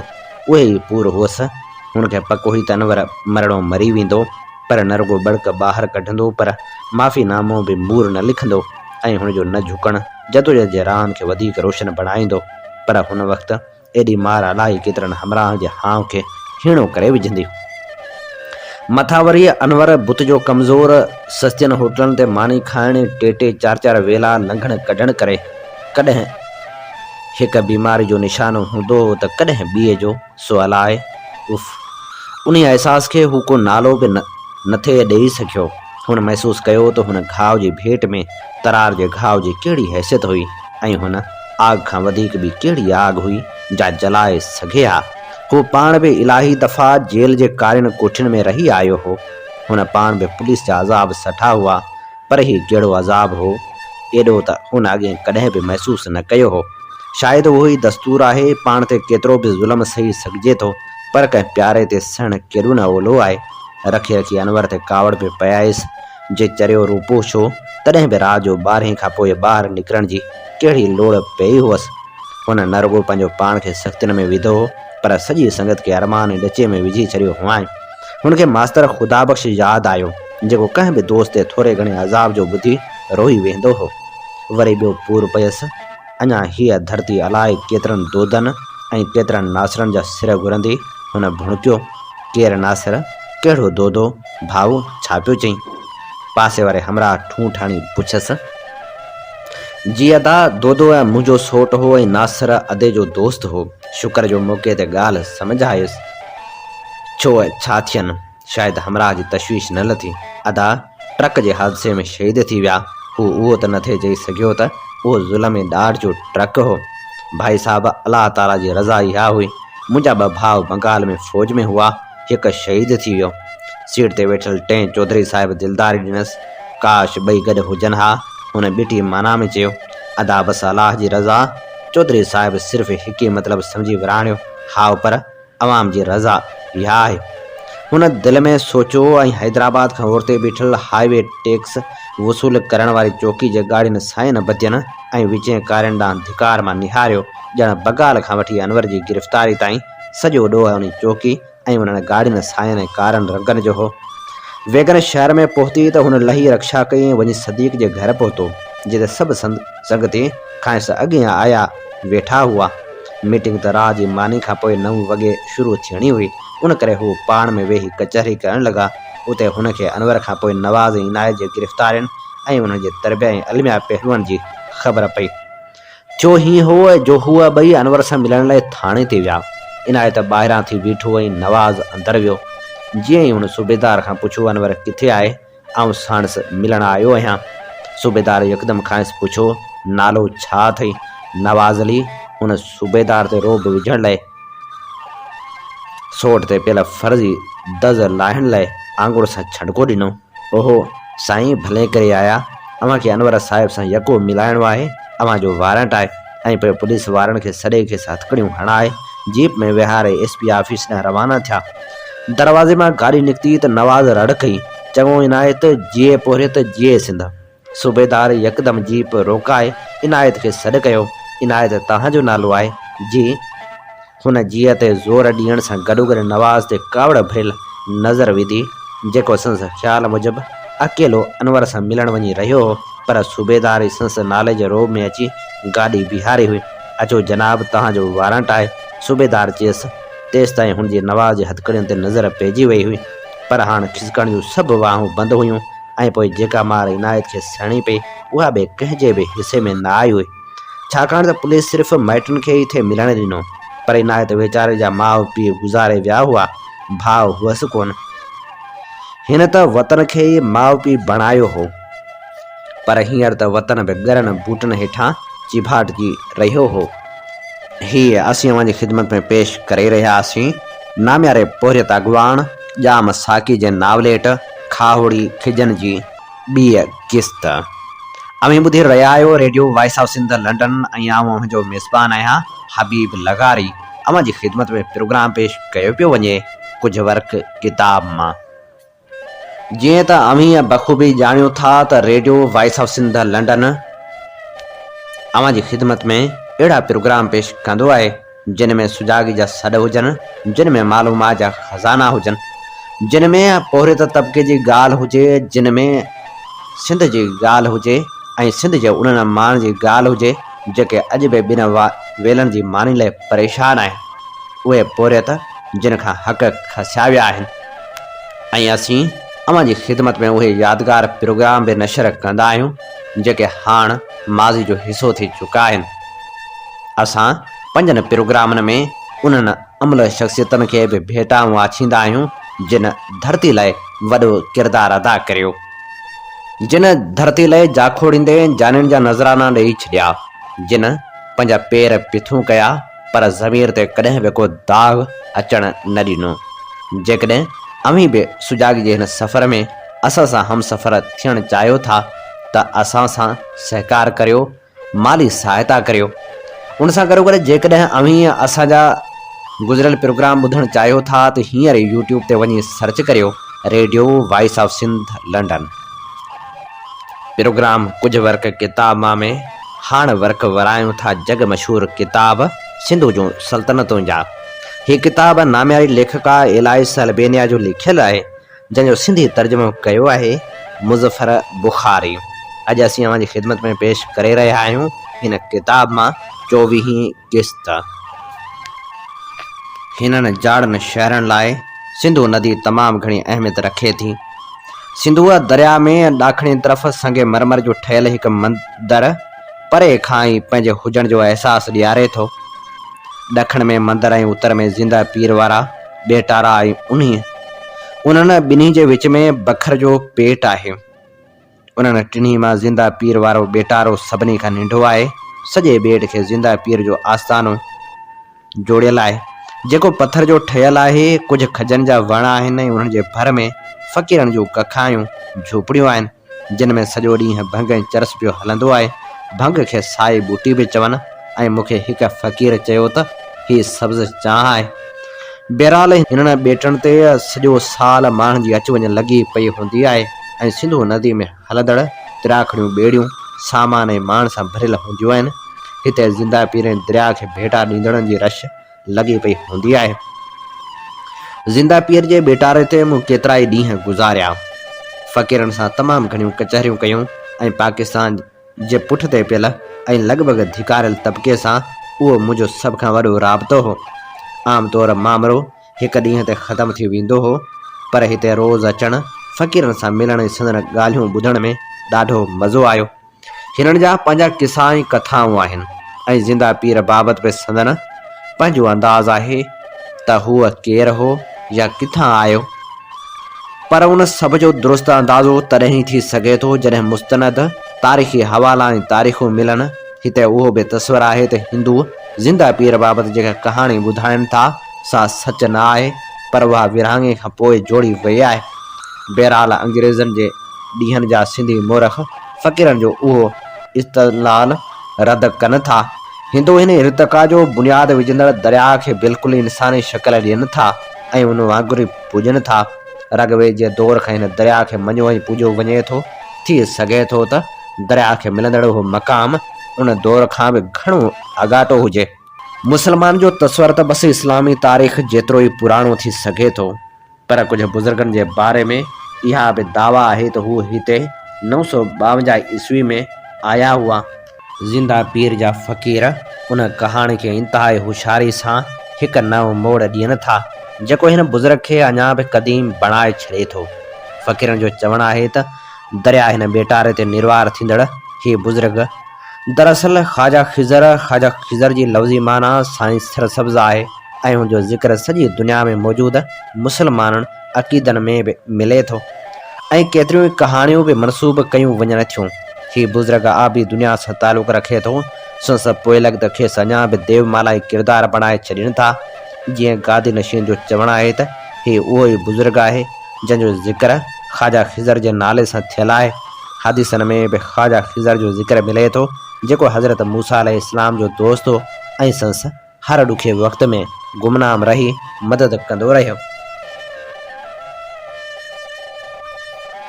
उहे ई पूरो हुअसि। हुनखे पक हुई त अनवर मरणो मरी वेंदो पर न रुगो बड़क ॿाहिरि कढंदो पर माफ़ीनामो बि मूर न लिखंदो ऐं हुनजो न झुकण जदोजहद जे राहनि खे वधीक रोशन बणाईंदो। पर हुन वक़्तु एॾी मार अलाही केतिरनि हमराह जे हाव खे हीणो करे विझंदी। मथां वरी अनवर बुत जो कमज़ोर सस्तियुनि होटलनि ते मानी खाइण 3-4 वेला लंघण कढण करे कॾहिं हिकु बीमारी जो निशानो हूंदो हो त कॾहिं ॿिए जो। सो अलाए उफ़ उन अहसास खे हू को नालो बि न थे ॾेई सघियो। हुन महसूसु कयो त हुन घाव जी भेट में तरार जे घाव जी कहिड़ी हैसियत हुई ऐं हुन आग खां वधीक बि कहिड़ी आग हुई जा जलाए सघे हा। हू पाण बि इलाही दफ़ा जेल जे कारियुनि कोठियुनि में रही आयो हो। हुन पाण बि पुलिस जा अज़ाब सठा हुआ पर ही कहिड़ो अज़ाब हो एॾो त हुन अॻे कॾहिं बि महसूसु न कयो हो। शायदि उहो ई दस्तूर आहे पाण ते केतिरो बि ज़ुल्म सही सघिजे थो पर कंहिं प्यारे ते सहण केॾो न ओलो आहे। रखी रखी अनवर ते कावड़ पे पयाईसि जे चरियो रूपो छो तॾहिं बि राति जो 12 खां पोइ ॿाहिरि निकिरण जी कहिड़ी लोड़ पई हुअसि। हुन न रुगो पंहिंजो पाण खे सख़्तियुनि में विधो हो पर सॼी संगत खे अरमान ॾचे में विझी छॾियो हुआईं। हुनखे मास्तर ख़ुदा बख़्श यादि आयो जेको कंहिं बि दोस्त ते थोरे घणे अज़ाब जो ॿुधी रोई वेंदो हो। वरी ॿियो पूर पयसि अञा हीअ धरती अलाए केतिरनि दोदनि ऐं केतिरनि नासरनि जा सिर घुरंदी। हुन भुणकियो केरु नासिर कहिड़ो दोदो भाऊ छा पियो चईं? पासे वारे हमरा ठूं ठाणी पुछियसि। जी अदा दोदो ऐं मुंहिंजो सोट हो ऐं नासिर अदे जो दोस्त हो। शुक्र जो मौक़े ते ॻाल्हि सम्झ आयुसि। छो छा थियनि, शायदि हमराह जी तशवीश न लथी। अदा ट्रक जे हादसे में शहीद थी विया। हू उहो त न थे चई सघियो त उहो ज़ुल्म ऐं ॾाढ जो ट्रक हो। भाई साहब, अलाह ताला जी रज़ा इहा हुई। मुंहिंजा ॿ भाउ बंगाल में फ़ौज में हुआ, हिकु शहीद थी वियो। सीट ते वेठल टें चौधरी साहिब दिलदारी ॾिनसि, काश ॿई गॾु हुजनि हा। हुन ॿिटी माना में चयो, अदा बसि अलाह जी रज़ा। चौधरी साहिब सिर्फ़ु हिकु ई मतिलबु सम्झी विराणियो, हा पर अवाम जी रज़ा इहा आहे। हुन दिलि में सोचियो ऐं हैदराबाद खां ओरते बीठल हाईवे टैक्स वसूल करण वारी चौकी जे गाॾियुनि साईं न बधियनि ऐं विचें कारियुनि ॾांहुं धिकार मां निहारियो। ॼण बगाल खां वठी अनवर जी गिरफ़्तारी ताईं सॼो ॾोह उन चौकी ऐं उन्हनि गाॾियुनि साईं ऐं कारनि रंगनि जो हो। वेगन शहर में पहुती त हुन लही रक्षा कई ऐं वञी सदीक़ जे घर पहुतो, जिते सभु संगती खांसि अॻियां आया वेठा हुआ। मीटिंग त राह जी मानी खां पोइ 9 वॻे शुरू थियणी हुई। उन करे हू पाण में वेही कचहरी करण लॻा। उते हुनखे अनवर खां पोइ नवाज़ ऐं इनायत जे गिरफ़्तारियुनि ऐं उन्हनि जे तरबिया ऐं अलमिया पहलुअनि जी ख़बर पई। छो हीअं हो जो हूअ ॿई अनवर सां मिलण लाइ थाणे ते विया। इनायत ॿाहिरां थी बीठो ऐं नवाज़ अंदरि वियो। जीअं ई हुन सूबेदार खां पुछो, अनवर किथे आहे? आउं साणुसि मिलण आयो आहियां। सूबेदार यकदमि खांसि पुछो, नालो छा अथई? नवाज़ अली। हुन सूबेदार ते रोब विझण लाइ सोट ते पियल फर्ज़ी दज़ लाहिण लाइ आंगुर सां छंडको ॾिनो। ओहो साईं, भले करे आया। अव्हांखे अनवर साहिब सां यको मिलाइणो आहे। अव्हांजो वारंट आहे। ऐं पोइ पुलिस वारनि खे सॼे खे हथकड़ियूं हणाए जीप में विहारे SP ऑफिस ॾांहुं रवाना थिया। दरवाज़े मां गाॾी निकिती त नवाज़ रड़ कई, चङो इनायत, जीए पोरियत जीए सिंध। सूबेदार यकदमि जीप रोकाए इनायत खे सॾु कयो। इनायत, तव्हांजो नालो आहे? जी। हुन जीअ ते ज़ोर ॾियण सां गॾोगॾु नवाज़ ते कावड़ भरियल नज़र विधी, जेको संस ख़्याल मूजिबि अकेलो अनवर सां मिलण वञी रहियो हो, पर सूबेदार संस नाले जे रोब में अची गाॾी बीहारी हुई। अचो जनाब, तव्हांजो वारंट आहे। सूबेदार चयसि। तेसि ताईं हुनजी नवाज़ जे हथकड़ियुनि ते नज़र पइजी वई हुई, पर हाणे खिसकण जूं सभु वाहूं बंदि हुयूं ऐं पोइ जेका मार इनायत खे सहिणी पई उहा बि कंहिंजे बि हिसे में न आई हुई, छाकाणि त पुलिस सिर्फ़ु माइटनि खे ई थे मिलण ॾिनो। पर इनायत वीचारे जा माउ पीउ गुज़ारे विया हुआ, भाउ हुअसि कोन। हिन त वतन खे ई माउ पीउ बणायो हो, पर हींअर त वतन बि ॻरनि बूटनि हेठां चिभाटिजी रहियो हो। हीअ असीं अव्हांजी ख़िदमत में पेश करे रहियासीं नाम्यारे पोरियत अॻवान ॼाम साकी जे नावलेट खाहोड़ी खिजनि जी ॿीं किस्त। अव्हीं ॿुधी रहिया आहियो radio voice of Sindh London ऐं आउं मुंहिंजो मेज़बान आहियां हबीब लगारी। अव्हांजी ख़िदमत में प्रोग्राम पेश कयो पियो वञे कुझु वर्क किताब मां। जीअं त अव्हीं बख़ूबी ॼाणियो था त radio voice of Sindh London अव्हांजी ख़िदमत में अहिड़ा प्रोग्राम पेश कंदो आहे जिन में सुजाॻी जा सॾ हुजनि, जिन में मालूमात जा ख़ज़ाना हुजनि, जिन में पोरियत तबिके जी ॻाल्हि हुजे, जिन में सिंध जी ॻाल्हि हुजे ऐं सिंध जे उन्हनि माण्हुनि जी ॻाल्हि हुजे जेके अॼु बि ॿिन वेलनि जी मानी लाइ परेशान आहिनि। उहे पोरियत जिन खां हक़ खसिया विया आहिनि ऐं असीं अव्हांजी ख़िदमत में उहे यादगार प्रोग्राम बि नशर कंदा आहियूं जेके हाणे माज़ी जो हिसो थी चुका आहिनि। असां 5 प्रोग्रामनि में उन्हनि अमल शख़्सियतनि खे बि भेटाऊं आछींदा आहियूं जिन धरती लाइ वॾो किरदारु अदा करियो, जिन धरती लाइ जाखोड़ींदे जाननि जा नज़राना ॾेई छॾिया, जिन पंहिंजा पेर पिथूं कया पर ज़मीर ते कॾहिं बि को दाग़ अचणु न ॾिनो। जेकॾहिं अव्हीं बि सुजाॻी जे हिन सफ़र में असां सां हमसफ़र थियणु चाहियो था त असां सां सहकार करियो, माली सहायता करियो। उन सां गॾोगॾु जेकॾहिं अव्हीं असांजा गुज़िरियल प्रोग्राम ॿुधणु चाहियो था त हींअर यूट्यूब ते वञी सर्च करियो radio voice of Sindh London. Programme कुझु वर्क किताब मां में हाणे वर्क वरायूं था जग मशहूर किताब सिंधु जूं सल्तनतुनि जा। हीअ किताब नाम्यारी लेखका एलाइस अल्बेनिया जो लिखियलु आहे, जंहिंजो सिंधी तर्जुमो कयो आहे मुज़फ़र बुखारी। अॼु असीं अव्हांजी ख़िदमत में पेश करे रहिया आहियूं हिन किताब मां 24वीं किस्त। हिननि जाड़नि शहरनि लाइ सिंधु नदी तमामु घणी अहमियत रखे थी। सिंधुआ दरिया में ॾाखिणी तरफ़ संगे मरमर जो ठहियल हिकु मंदरु परे खां ई पंहिंजे हुजण जो अहसासु ॾियारे थो। ॾखण में मंदर ऐं उत्तर में ज़िंदा पीर वारा ॿेटारा ऐं उन्हनि ॿिन्ही जे विच में बखर जो पेट आहे। उन्हनि टिन्ही मां ज़िंदा पीर वारो ॿेटारो सभिनी खां नंढो आहे। सॼे ॿेट खे ज़िंदा पीर जो आस्थानो जोड़ियल आहे, जेको पत्थर जो ठहियल आहे। कुझु खजनि जा वण आहिनि ऐं उन्हनि जे भर में फ़क़ीरनि जूं कखायूं झोपड़ियूं आहिनि, जिन में सॼो ॾींहुं भंग ऐं चरस पियो हलंदो आहे। भंग खे साई बूटी बि चवनि ऐं मूंखे हिकु फ़क़ीर चयो त हीअ सब्ज़ चांहि आहे। बहरहाल हिननि ॿेटनि ते सॼो साल माण्हुनि जी अचु वञु लॻी पई हूंदी आहे ऐं सिंधू नदी में हलंदड़ तिराखड़ियूं ॿेड़ियूं सामान ऐं माण्हुनि सां भरियल हूंदियूं आहिनि। हिते ज़िंदा पीर ऐं दरिया खे भेटा ॾींदड़नि जी रश लॻी पई हूंदी आहे। ज़िंदा पीर जे ॿेटारे ते मूं केतिरा ई ॾींहं गुज़ारिया। फ़क़ीरनि सां तमामु घणियूं कचहरियूं कयूं ऐं पाकिस्तान जे पुठिते पियल ऐं लॻभॻि धिकारियल तबिके सां उहो मुंहिंजो सभ खां वॾो राबितो हो। आमतौरु मामिलो हिकु ॾींहं ते ख़तमु थी वेंदो हो, पर हिते रोज़ु अचणु, फ़क़ीरनि सां मिलण ऐं संदनि ॻाल्हियूं ॿुधण में ॾाढो मज़ो आयो। हिननि जा पंहिंजा किसा ऐं कथाऊं आहिनि ऐं ज़िंदा पीर बाबति बि संदनि पंहिंजो अंदाज़ आहे त हूअ केरु हो या किथां आयो। पर उन सभ जो दुरुस्त अंदाज़ो तॾहिं ई थी सघे थो जॾहिं मुस्तनद तारीख़ी हवाला ऐं तारीख़ूं मिलनि। हिते उहो बि तस्वर आहे त हिंदू ज़िंदा पीर बाबति जेका कहाणी ॿुधाइनि था सा सच न आहे, पर उहा विरहाङे खां पोइ जोड़ी वई आहे। बहरहाल अंग्रेज़नि जे ॾींहनि जा सिंधी मोरख फ़क़ीरनि जो उहो इस्तलाल रद्द कनि था। हिंदू हिन इर्तिका जो बुनियादु विझंदड़ दरिया खे बिल्कुलु इंसानी शक्ल ॾियनि था ऐं उन वांगुरु पूॼनि था। रगवेद जे दौर खां हिन दरिया खे मञियो ऐं पूॼियो वञे थो। थी सघे थो त दरिया खे मिलंदड़ उहो मक़ाम उन दौर खां बि घणो अॻाटो हुजे। मुस्लमान जो तस्वर त बसि इस्लामी तारीख़ जेतिरो ई पुराणो थी सघे थो, पर कुझु बुज़ुर्गनि जे बारे में इहा बि दावा आहे त हू हिते 952 ईस्वी में आया हुआ। ज़िंदा पीर जा फ़क़ीर उन कहाणी खे इंतिहाई होशियारी सां हिकु नओं मोड़ ॾियनि था, जेको हिन बुज़ुर्ग खे अञा बि क़दीम बणाए छॾे थो। फ़क़ीरनि जो चवणु आहे त दरिया हिन ॿेटारे ते निर्वार थींदड़ हीअ बुज़ुर्ग दरअसल ख़्वाजा ख़िज़र जी लफ़्ज़ी माना साईं सरसब्ज़ आहे ऐं हुनजो ज़िक्र सॼी दुनिया में मौजूदु मुस्लमाननि अक़ीदनि में बि मिले थो ऐं केतिरियूं ई कहाणियूं बि मनसूब कयूं वञनि थियूं। हीअ बुज़ुर्ग आबी दुनिया सां तालुक़ु रखे थो, संसद पोइलॻ खेसि अञा बि देवमाला किरदारु बणाए छॾीनि था। जीअं गादी नशीन जो चवणु आहे त हीअ उहो ई बुज़ुर्ग आहे जंहिंजो ज़िक्र ख़्वाजा ख़िज़र जे नाले सां थियल आहे। हदीसनि में बि ख़्वाजा ख़िज़र जो ज़िक्र मिले थो, जेको हज़रत मूसा अलैहिस्सलाम जो दोस्त हो ऐं संस हर ॾुखे वक़्त में गुमनाम रही मदद कंदो रहियो।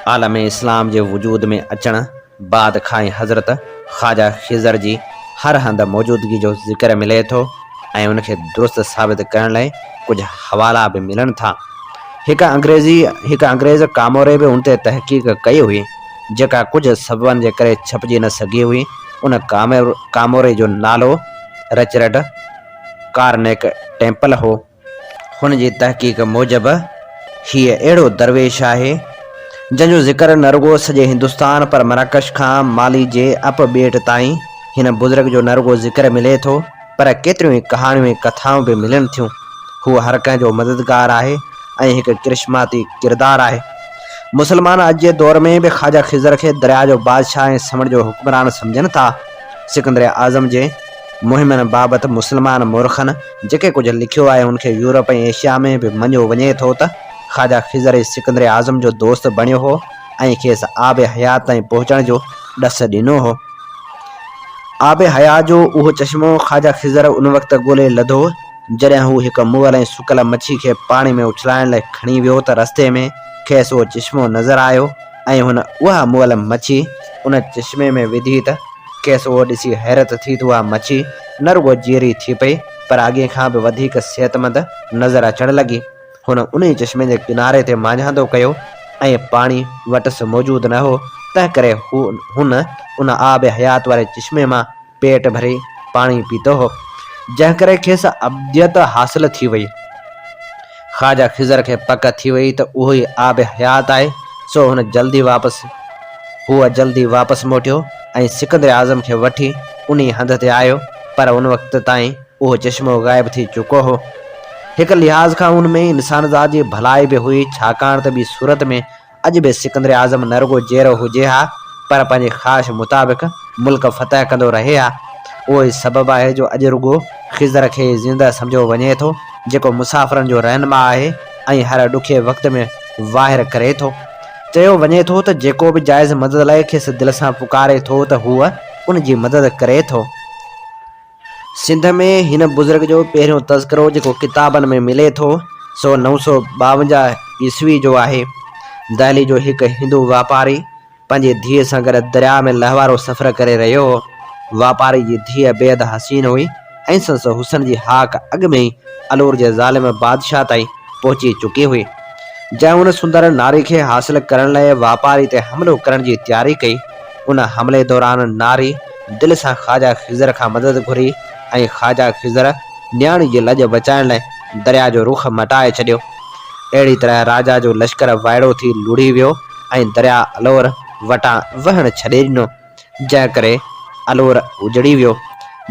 आलम इस्लाम जे वजूद में अचण बाद खां ई हज़रत ख़्वाजा ख़िज़र जी हर हंधि मौजूदगी जो ज़िक्र मिले थो ऐं उनखे दुरुस्त साबित करण लाइ कुझु हवाला बि मिलनि था। हिकु अंग्रेज़ कामोरे बि उन ते तहक़ीक़ कई हुई, जेका कुझु सबबनि जे करे छपिजी न सघी हुई। उन कामोरे जो नालो रचरड कार्नेक टेम्पल हो। हुन जी तहक़ीक़ मूजिबि हीअ अहिड़ो दरवेश आहे जंहिंजो ज़िक्र न रुॻो सॼे हिंदुस्तान पर मराकश खां माली जे अप ॿेट ताईं हिन बुज़ुर्ग जो न रुॻो ज़िक्र मिले थो, पर केतिरियूं ई कहाणियूं ऐं कथाऊं बि मिलनि थियूं। हू हर कंहिं जो मददगार आहे ऐं हिकु करिश्माती किरदारु आहे। मुस्लमान अॼु जे दौर में बि ख़्वाजा ख़िज़र खे दरिया जो बादशाह ऐं समुंड जो हुक्मरान सम्झनि था। सिकंदर आज़म जे मुहिमनि बाबति मुस्लमान मुर्खनि जेके कुझु लिखियो आहे, उनखे यूरोप ऐं एशिया में बि मञियो वञे थो त ख़्वाजा ख़िज़र सिकंदर आज़म जो दोस्त बणियो हो ऐं खेसि आब हयात ताईं पहुचण जो ॾस ॾिनो हो। आब हयात जो उहो चश्मो ख़्वाजा ख़िज़र उन वक़्तु ॻोल्हे लधो जॾहिं हू हिकु मुअल ऐं सुकल मच्छी खे पाणी में उछलाइण लाइ खणी वियो त रस्ते में खेसि उहो चश्मो नज़र आयो ऐं हुन उहा मुअल मच्छी उन चश्मे में विधी त खेसि उहो ॾिसी हैरत थी त उहा मच्छी न रुॻो जीअरी थी पई, पर अॻे खां बि वधीक सिहतमंद नज़र अचणु लॻी। हुन उन ई चश्मे जे किनारे ते मांझांदो कयो ऐं पाणी वटि मौजूदु न हो, तंहिं करे हुन उन आब हयात वारे चश्मे मां पेट भरे पाणी पीतो हो, जंहिं करे खेसि अब्दियत हासिल थी वई। ख़्वाजा ख़िज़र खे पक थी वई त उहो ई आब हयात आहे, सो हूअ जल्दी वापसि मोटियो ऐं सिकंदर आज़म खे वठी उन हंध ते आयो, पर उन वक़्त ताईं उहो चश्मो ग़ाइब थी चुको हो। हिक लिहाज़ खां उन में इंसान ज़ात जी भलाई बि हुई, छाकाणि त ॿी सूरत में अॼु बि सिकंदर आज़म न रुॻो जहिड़ो हुजे हा, पर पंहिंजे ख़्वाहिश मुताबिक़ मुल्क फ़तह कंदो रहे हा। उहो ई सबबु आहे जो अॼु रुॻो ख़िज़र खे ज़िंदा सम्झो वञे थो, जेको मुसाफ़िरनि जो रहनुमा आहे ऐं हर ॾुखे वक़्त में वाहिर करे थो। चयो वञे थो त जेको बि जाइज़ मदद लाइ खेसि दिलि सां पुकारे थो त हूअ उन जी मदद करे थो। सिंध में हिन बुज़ुर्ग जो पहिरियों तज़किरो जेको किताबनि में मिले थो सो 952 ईस्वी जो आहे। दहली जो हिकु हिंदू वापारी पंहिंजे धीअ सां गॾु दरिया में लहवारो सफ़र करे रहियो हो। वापारी जी धीअ बेहद हसीन हुई ऐं संस हुसन जी हाक अॻु में ई अलूर जे ज़ालिम बादशाह ताईं पहुची चुकी हुई। जंहिं उन सुंदर नारी खे हासिल करण लाइ वापारी ते हमिलो करण जी तयारी कई। उन हमले दौरान नारी दिलि सां ख़्वाजा ख़िज़र खां मदद घुरी ऐं ख़्वाजा ख़िज़र न्याणी जी लॼ बचाइण लाइ दरिया जो रुख मटाए छॾियो। अहिड़ी तरह राजा जो लश्कर वाइड़ो थी लुड़ी वियो ऐं दरिया अलूर वटां वहण छॾे ॾिनो, जंहिं करे अलूर उजड़ी वियो।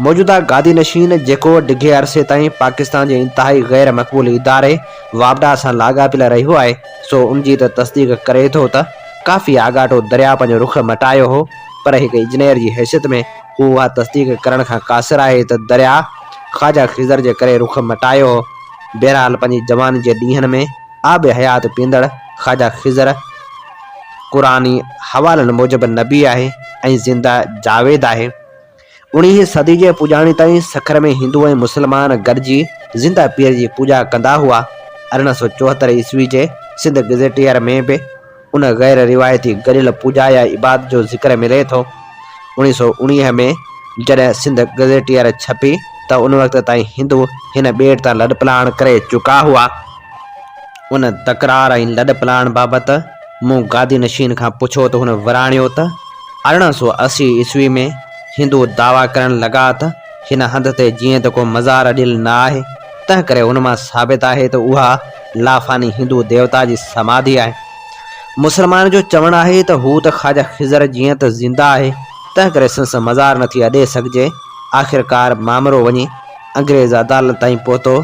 मौजूदा गादी नशीन जेको डिघे अरसे ताईं पाकिस्तान जे इंतहाई गैर मक़बूल इदारे वापडा सां लाॻापियल रहियो आहे, सो उन जी तस्दीक करे थो त काफ़ी आगाटो दरिया पंहिंजो रुख मटायो हो, पर हिकु इंजीनियर जी हैसियत में हू उहा तस्दीक करण खां क़ासिर आहे त दरिया ख़्वाजा ख़िज़र जे करे रुख मटायो हो। बहरहाल पंहिंजी जवानी जे ॾींहनि में आब हयात पींदड़ ख़्वाजा ख़िज़र क़ुरानी हवालनि मूजिबि नबी आहे ऐं ज़िंदा जावेद आहे। 19वीं सदी जे पुॼाणी ताईं सखर में हिंदू ऐं मुस्लमान गॾिजी ज़िंदा पीर जी पूॼा कंदा हुआ। 1874 ईस्वी जे सिंध गज़ेटियर में बि उन गैर रिवायती गॾियल पूॼा या इबादत जो ज़िक्र मिले थो। 1919 में जॾहिं सिंध गज़ेटियर छपी त उन वक़्त ताईं हिंदू हिन ॿेड़ तां लॾ पलाण करे चुका हुआ। उन तकरार ऐं लॾ पलाण बाबति मूं गादी नशीन खां पुछो त हुन वराणियो त 1880 ईस्वी में हिंदू दावा करण लॻा त हिन हंध ते जीअं त को मज़ार अॾियल न आहे, तंहिं करे उन मां साबित आहे त उहा लाफ़ानी हिंदू देवता जी समाधि आहे। मुस्लमान जो चवणु आहे त हू त ख़्वाजा ख़िज़र जीअं त ज़िंदा आहे, तंहिं करे संस मज़ार नथी अॾे सघिजे। आख़िरकार मामिलो वञी अंग्रेज़ अदालत ताईं पहुतो।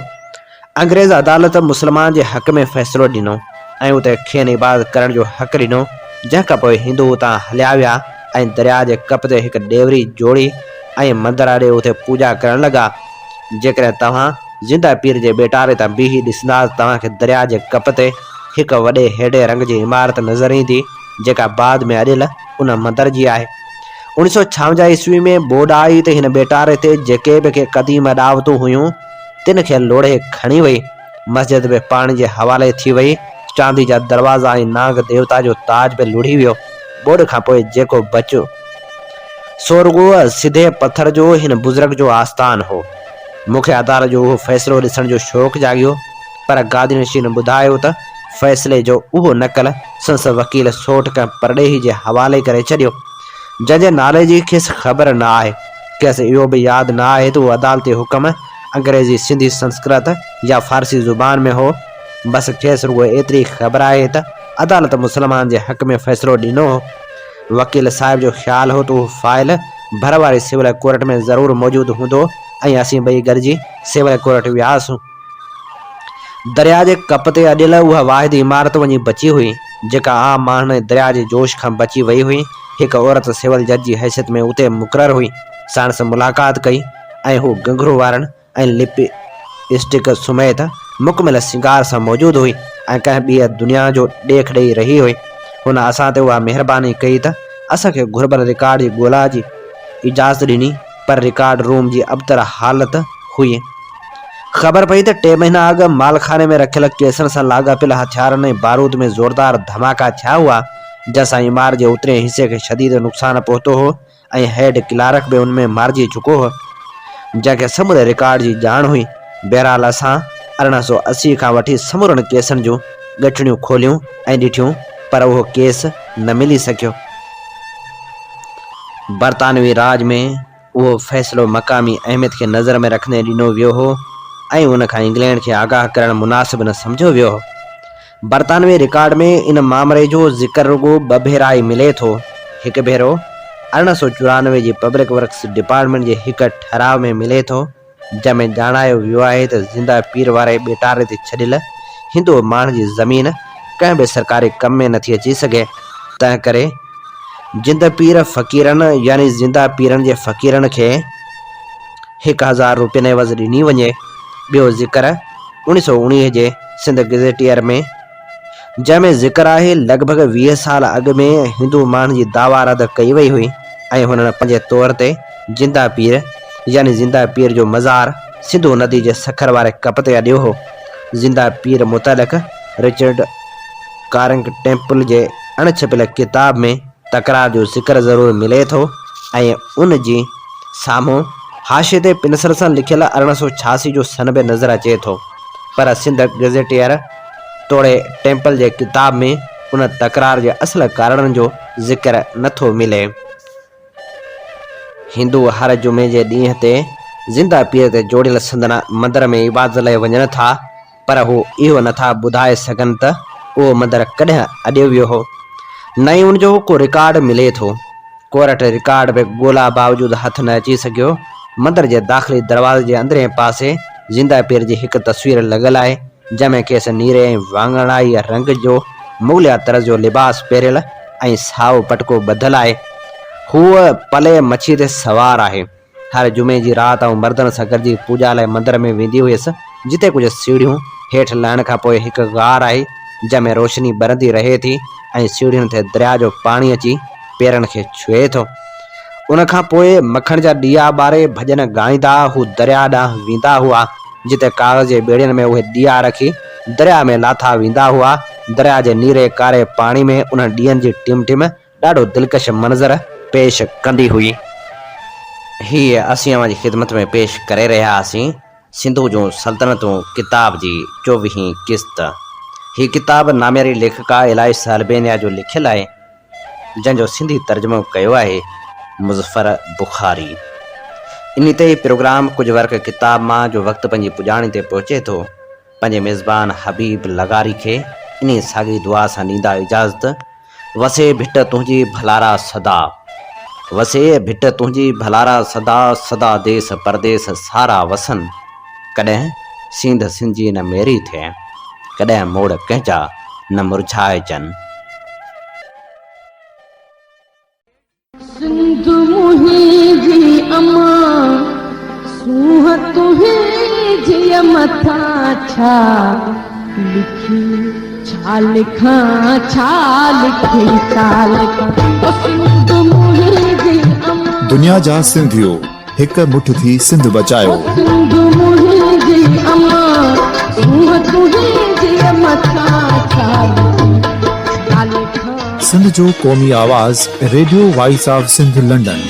अंग्रेज़ अदालत मुस्लमान जे हक़ में फ़ैसिलो ॾिनो ऐं उते खेनि इबादत करण जो हक़ ॾिनो, जंहिं खां पोइ हिंदू उतां हलिया विया ऐं दरिया जे कप ते हिकु ॾेवरी जोड़ी ऐं मंदर ॾे उते पूॼा करण लॻा। जेकॾहिं तव्हां ज़िंदा पीर जे बेटारे तां बीही ॾिसंदा तव्हांखे दरिया जे कप ते हिकु वॾे हेॾे रंग जी इमारत नज़र ईंदी, जेका बाद में अॾियल उन मंदर जी आहे। 1956 ईस्वी में बोड आई त हिन बेटारे ते जेके बि के क़दीम अॾावतूं हुयूं तिन खे लोड़े खणी वई। मस्जिद बि पाणी जे हवाले थी वई। चांदी जा दरवाज़ा ऐं नाग देवता जो ताज बि लुढ़ी वियो। बोड खां पोइ जेको बचियो सो रुॻो सिधे पत्थर जो हिन बुज़ुर्ग जो आस्थान हो। मूंखे अदालत जो उहो फ़ैसिलो ॾिसण जो शौक़ु जाॻियो, पर गादी नशीन ॿुधायो त फ़ैसिले जो उहो नक़ल संस वकील सोठ खां परॾेही जे हवाले करे छॾियो, जंहिंजे नाले जी खेसि ख़बर न आहे। खेसि इहो बि यादि न आहे त उहो अदालती हुकम अंग्रेज़ी, सिंधी, संस्कृत या फ़ारसी ज़ुबान में हो। बसि खेसि रुॻो एतिरी ख़बर आहे त अदालत मुस्लमान जे हक़ में फ़ैसिलो ॾिनो हो। वकील साहिब जो ख़्यालु हो त उहो फ़ाइल भर वारी सिविल कोर्ट में ज़रूरु मौजूदु हूंदो ऐं असीं ॿई गॾिजी सिविल कोर्ट वियासीं। दरिया जे कप ते अॾियल उहा वाहिद इमारत वञी बची हुई, जेका आम माण्हुनि दरिया जे जोश खां बची वई हुई। हिकु औरत सिविल जज जी हैसियत में उते मुक़ररु हुई। साणस मुलाक़ात कई ऐं हू घुंघरू वारनि ऐं लिपस्टिक समेत मुकमिल सिंगार सां मौजूदु हुई ऐं कंहिं ॿिए दुनिया जो ॾेख ॾेई रही हुई। हुन असां ते उहा महिरबानी कई त असांखे घुर्बल रिकॉर्ड जी ॻोल्हा जी इजाज़त ॾिनी, पर रिकॉर्ड रूम जी अबतर हालत हुई। ख़बर पई त 3 महीना अॻु मालखाने में रखियल केसनि सां लाॻापियल हथियारनि ऐं बारूद में ज़ोरदार धमाका थिया हुआ, जंहिंसां इमारत जे उतरे हिसे खे शदीद नुक़सानु पहुतो हो ऐं हेड क्लार्क बि उन में मारिजी चुको हो, जंहिंखे समूरे रिकॉर्ड जी ॼाण हुई। बहरहाल असां 1880 खां वठी समूरनि केसनि जूं ॻठड़ियूं खोलियूं ऐं ॾिठियूं, पर उहो केस न मिली सघियो। बरतानवी राज में उहो फ़ैसिलो मक़ामी अहमियत खे नज़र में रखंदे ॾिनो वियो हो ऐं उन खां इंग्लैंड खे आगाह करणु मुनासिब न सम्झो वियो हो। बरतानवी रिकॉर्ड में इन मामले जो ज़िक्र रुॻो 2 भेरा ई मिले थो। हिकु भेरो 1994 जी पब्लिक वर्क्स डिपार्टमेंट जे हिक ठराव में मिले थो, जंहिंमें ॼाणायो वियो आहे त ज़िंदा पीर वारे ॿेटारे ते छॾियल हिंदू माण्हू जी ज़मीन कंहिं बि सरकारी कम में नथी अची सघे। तंहिं करे जिंद पीर फ़क़ीरनि यानी ज़िंदा पीरनि जे फ़क़ीरनि खे 1000 रुपयनि एवज़ ॾिनी वञे। ॿियो ज़िक्र 1919 जे सिंध गज़ेटियर में, जंहिंमें ज़िक्र आहे लॻभॻि 20 साल अॻु में हिंदू माण्हू जी दावा रद्द कई वई हुई ऐं हुननि पंहिंजे तौर ते जिंदा पीर यानी ज़िंदा पीर जो मज़ार सिंधु नदी जे सखर वारे कप ते अॾियो हो। ज़िंदा पीर मुतलक रिचर्ड कारिंग टेम्पल जे अणछपियल किताब में तकरार जो ज़िक्र ज़रूरु मिले थो ऐं उन जी साम्हूं हाशिए ते पिनसर सां लिखियल 1886 जो सन बि नज़र अचे थो, पर सिंध गज़ेटियर तोड़े टेम्पल जे किताब में उन तकरार जे असल कारणनि जो ज़िक्र नथो मिले। हिंदू हर जुमे जे ॾींहं ते ज़िंदा पीर ते जोड़ियल संदन मंदर में इबादत लाइ वञनि था, पर हू इहो नथा ॿुधाए सघनि त उहो मंदरु कॾहिं अॾियो वियो हो, न ई उनजो को रिकॉर्ड मिले थो। कोर्ट रिकॉर्ड बि ॻोल्हा बावजूदि हथ न अची सघियो। मंदर जे दाख़िली दरवाज़े जे अंदरे पासे ज़िंदा पीर जी हिकु तस्वीर लॻल आहे, जंहिंमें खेसि नीरे ऐं वाङणाई रंग जो मुग़लिया तर्ज़ जो लिबास पहिरियल ऐं साओ पटको ॿधल आहे। हूअ पले मच्छी ते सवार आहे। हर जुमे जी राति ऐं मर्दनि सां गॾिजी पूॼा लाइ मंदर में वेंदी हुयसि, जिते कुझु सीढ़ियूं हेठि लहण खां पोइ हिकु गार आहे जंहिंमें रोशनी ॿरंदी रहे थी ऐं सीढ़ियुनि ते दरिया जो पाणी अची पेरनि खे छुए थो। उन खां पोइ मखण जा ॾीआ ॿारे भॼन ॻाईंदा हू दरिया ॾांहुं वेंदा हुआ, जिते कागज़ जे ॿेड़ियुनि में उहे ॾीआ रखी दरिया में लाथा वेंदा हुआ। दरिया जे नीरे कारे पाणी में उन ॾींहंनि जी टिम ॾाढो दिलकश मंज़र पेश कंदी हुई। हीअ असीं अवां जी ख़िदमत में पेश करे रहिया हुआसीं सिंधु जूं सल्तनतूं किताब जी 24वीं क़िस्त। हीअ किताब नामेरी लेखका इलाइश अल्बेनिया जो लिखियल आहे, जंहिंजो सिंधी तर्जुमो कयो आहे मुज़फ़र बुखारी। इन ते प्रोग्राम कुझु वर्क किताब मां जो वक़्तु पंहिंजी पुॼाणी ते पहुचे थो। पंहिंजे मेज़बान हबीब लगारी खे इन साॻी दुआ सां ॾींदा इजाज़त। वसे भिट तुंहिंजी भलारा सदा, वसे भिट तुंहिंजी भलारा सदा, सदा देस परदेस सारा वसन। कॾहिं सींध सिंजी न मेरी थिए, कॾहिं मोड़ कंहिंजा न मुरझाए जन। सिंधु मुंहिंजी अमा सूह तुंहिंजी मथा छा लिखी, छा लिखां छा लिखी छा लिखां। सिंधु मुंहिंजी अमा, दुनिया जा सिंधियो हिक मुठ थी सिंध बचायो। सिंधु मुंहिंजी अमा सूह तुंहिंजी मथा छा लिखी छा लिखां। सिंध जो क़ौमी आवाज़ radio voice of Sindh London.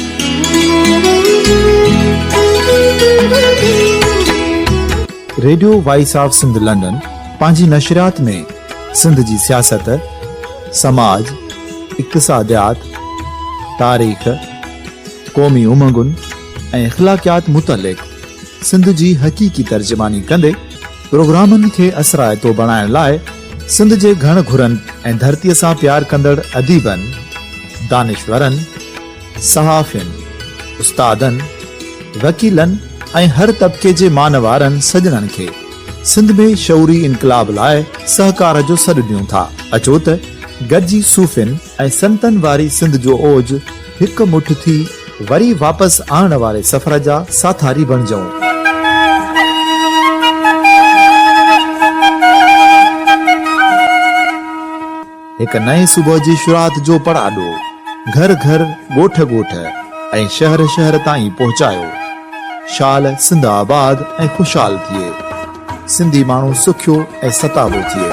Radio voice of Sindh London पंहिंजी नशरियात में सिंध जी सियासत, समाज, इक़्तिसादियात, तारीख़, क़ौमी उमंगुनि ऐं इख़्लाक़ियात मुतलिक़ सिंध जी हक़ीक़ी तर्जुमानी कंदे प्रोग्रामनि खे असराइतो बणाइण लाइ सिंध जे घण घुरनि ऐं धरतीअ सां प्यार कंदड़ अदीबनि, दानिश्वरनि, सहाफ़ियुनि, उस्तादनि, वकीलनि ऐं हर तबिके जे मानवारनि सजणनि खे सिंध में शऊरी इनकलाब लाइ सहकार जो सॾु ॾियूं था। अचो त गॾिजी सूफ़ियुनि ऐं संतनि वारी सिंध जो ओज हिकु मुठ थी वरी वापसि आणण वारे सफ़र जा साथारी बणिजऊं। हिक नए सुबुह जी शुरूआत जो पड़ाॾो घर घर, ॻोठ ॻोठ ऐं शहर शहर ताईं पहुचायो। शाल सिंध आबाद ऐं खुशहाल थिए, सिंधी माण्हू सुखियो ऐं सताबो थिए।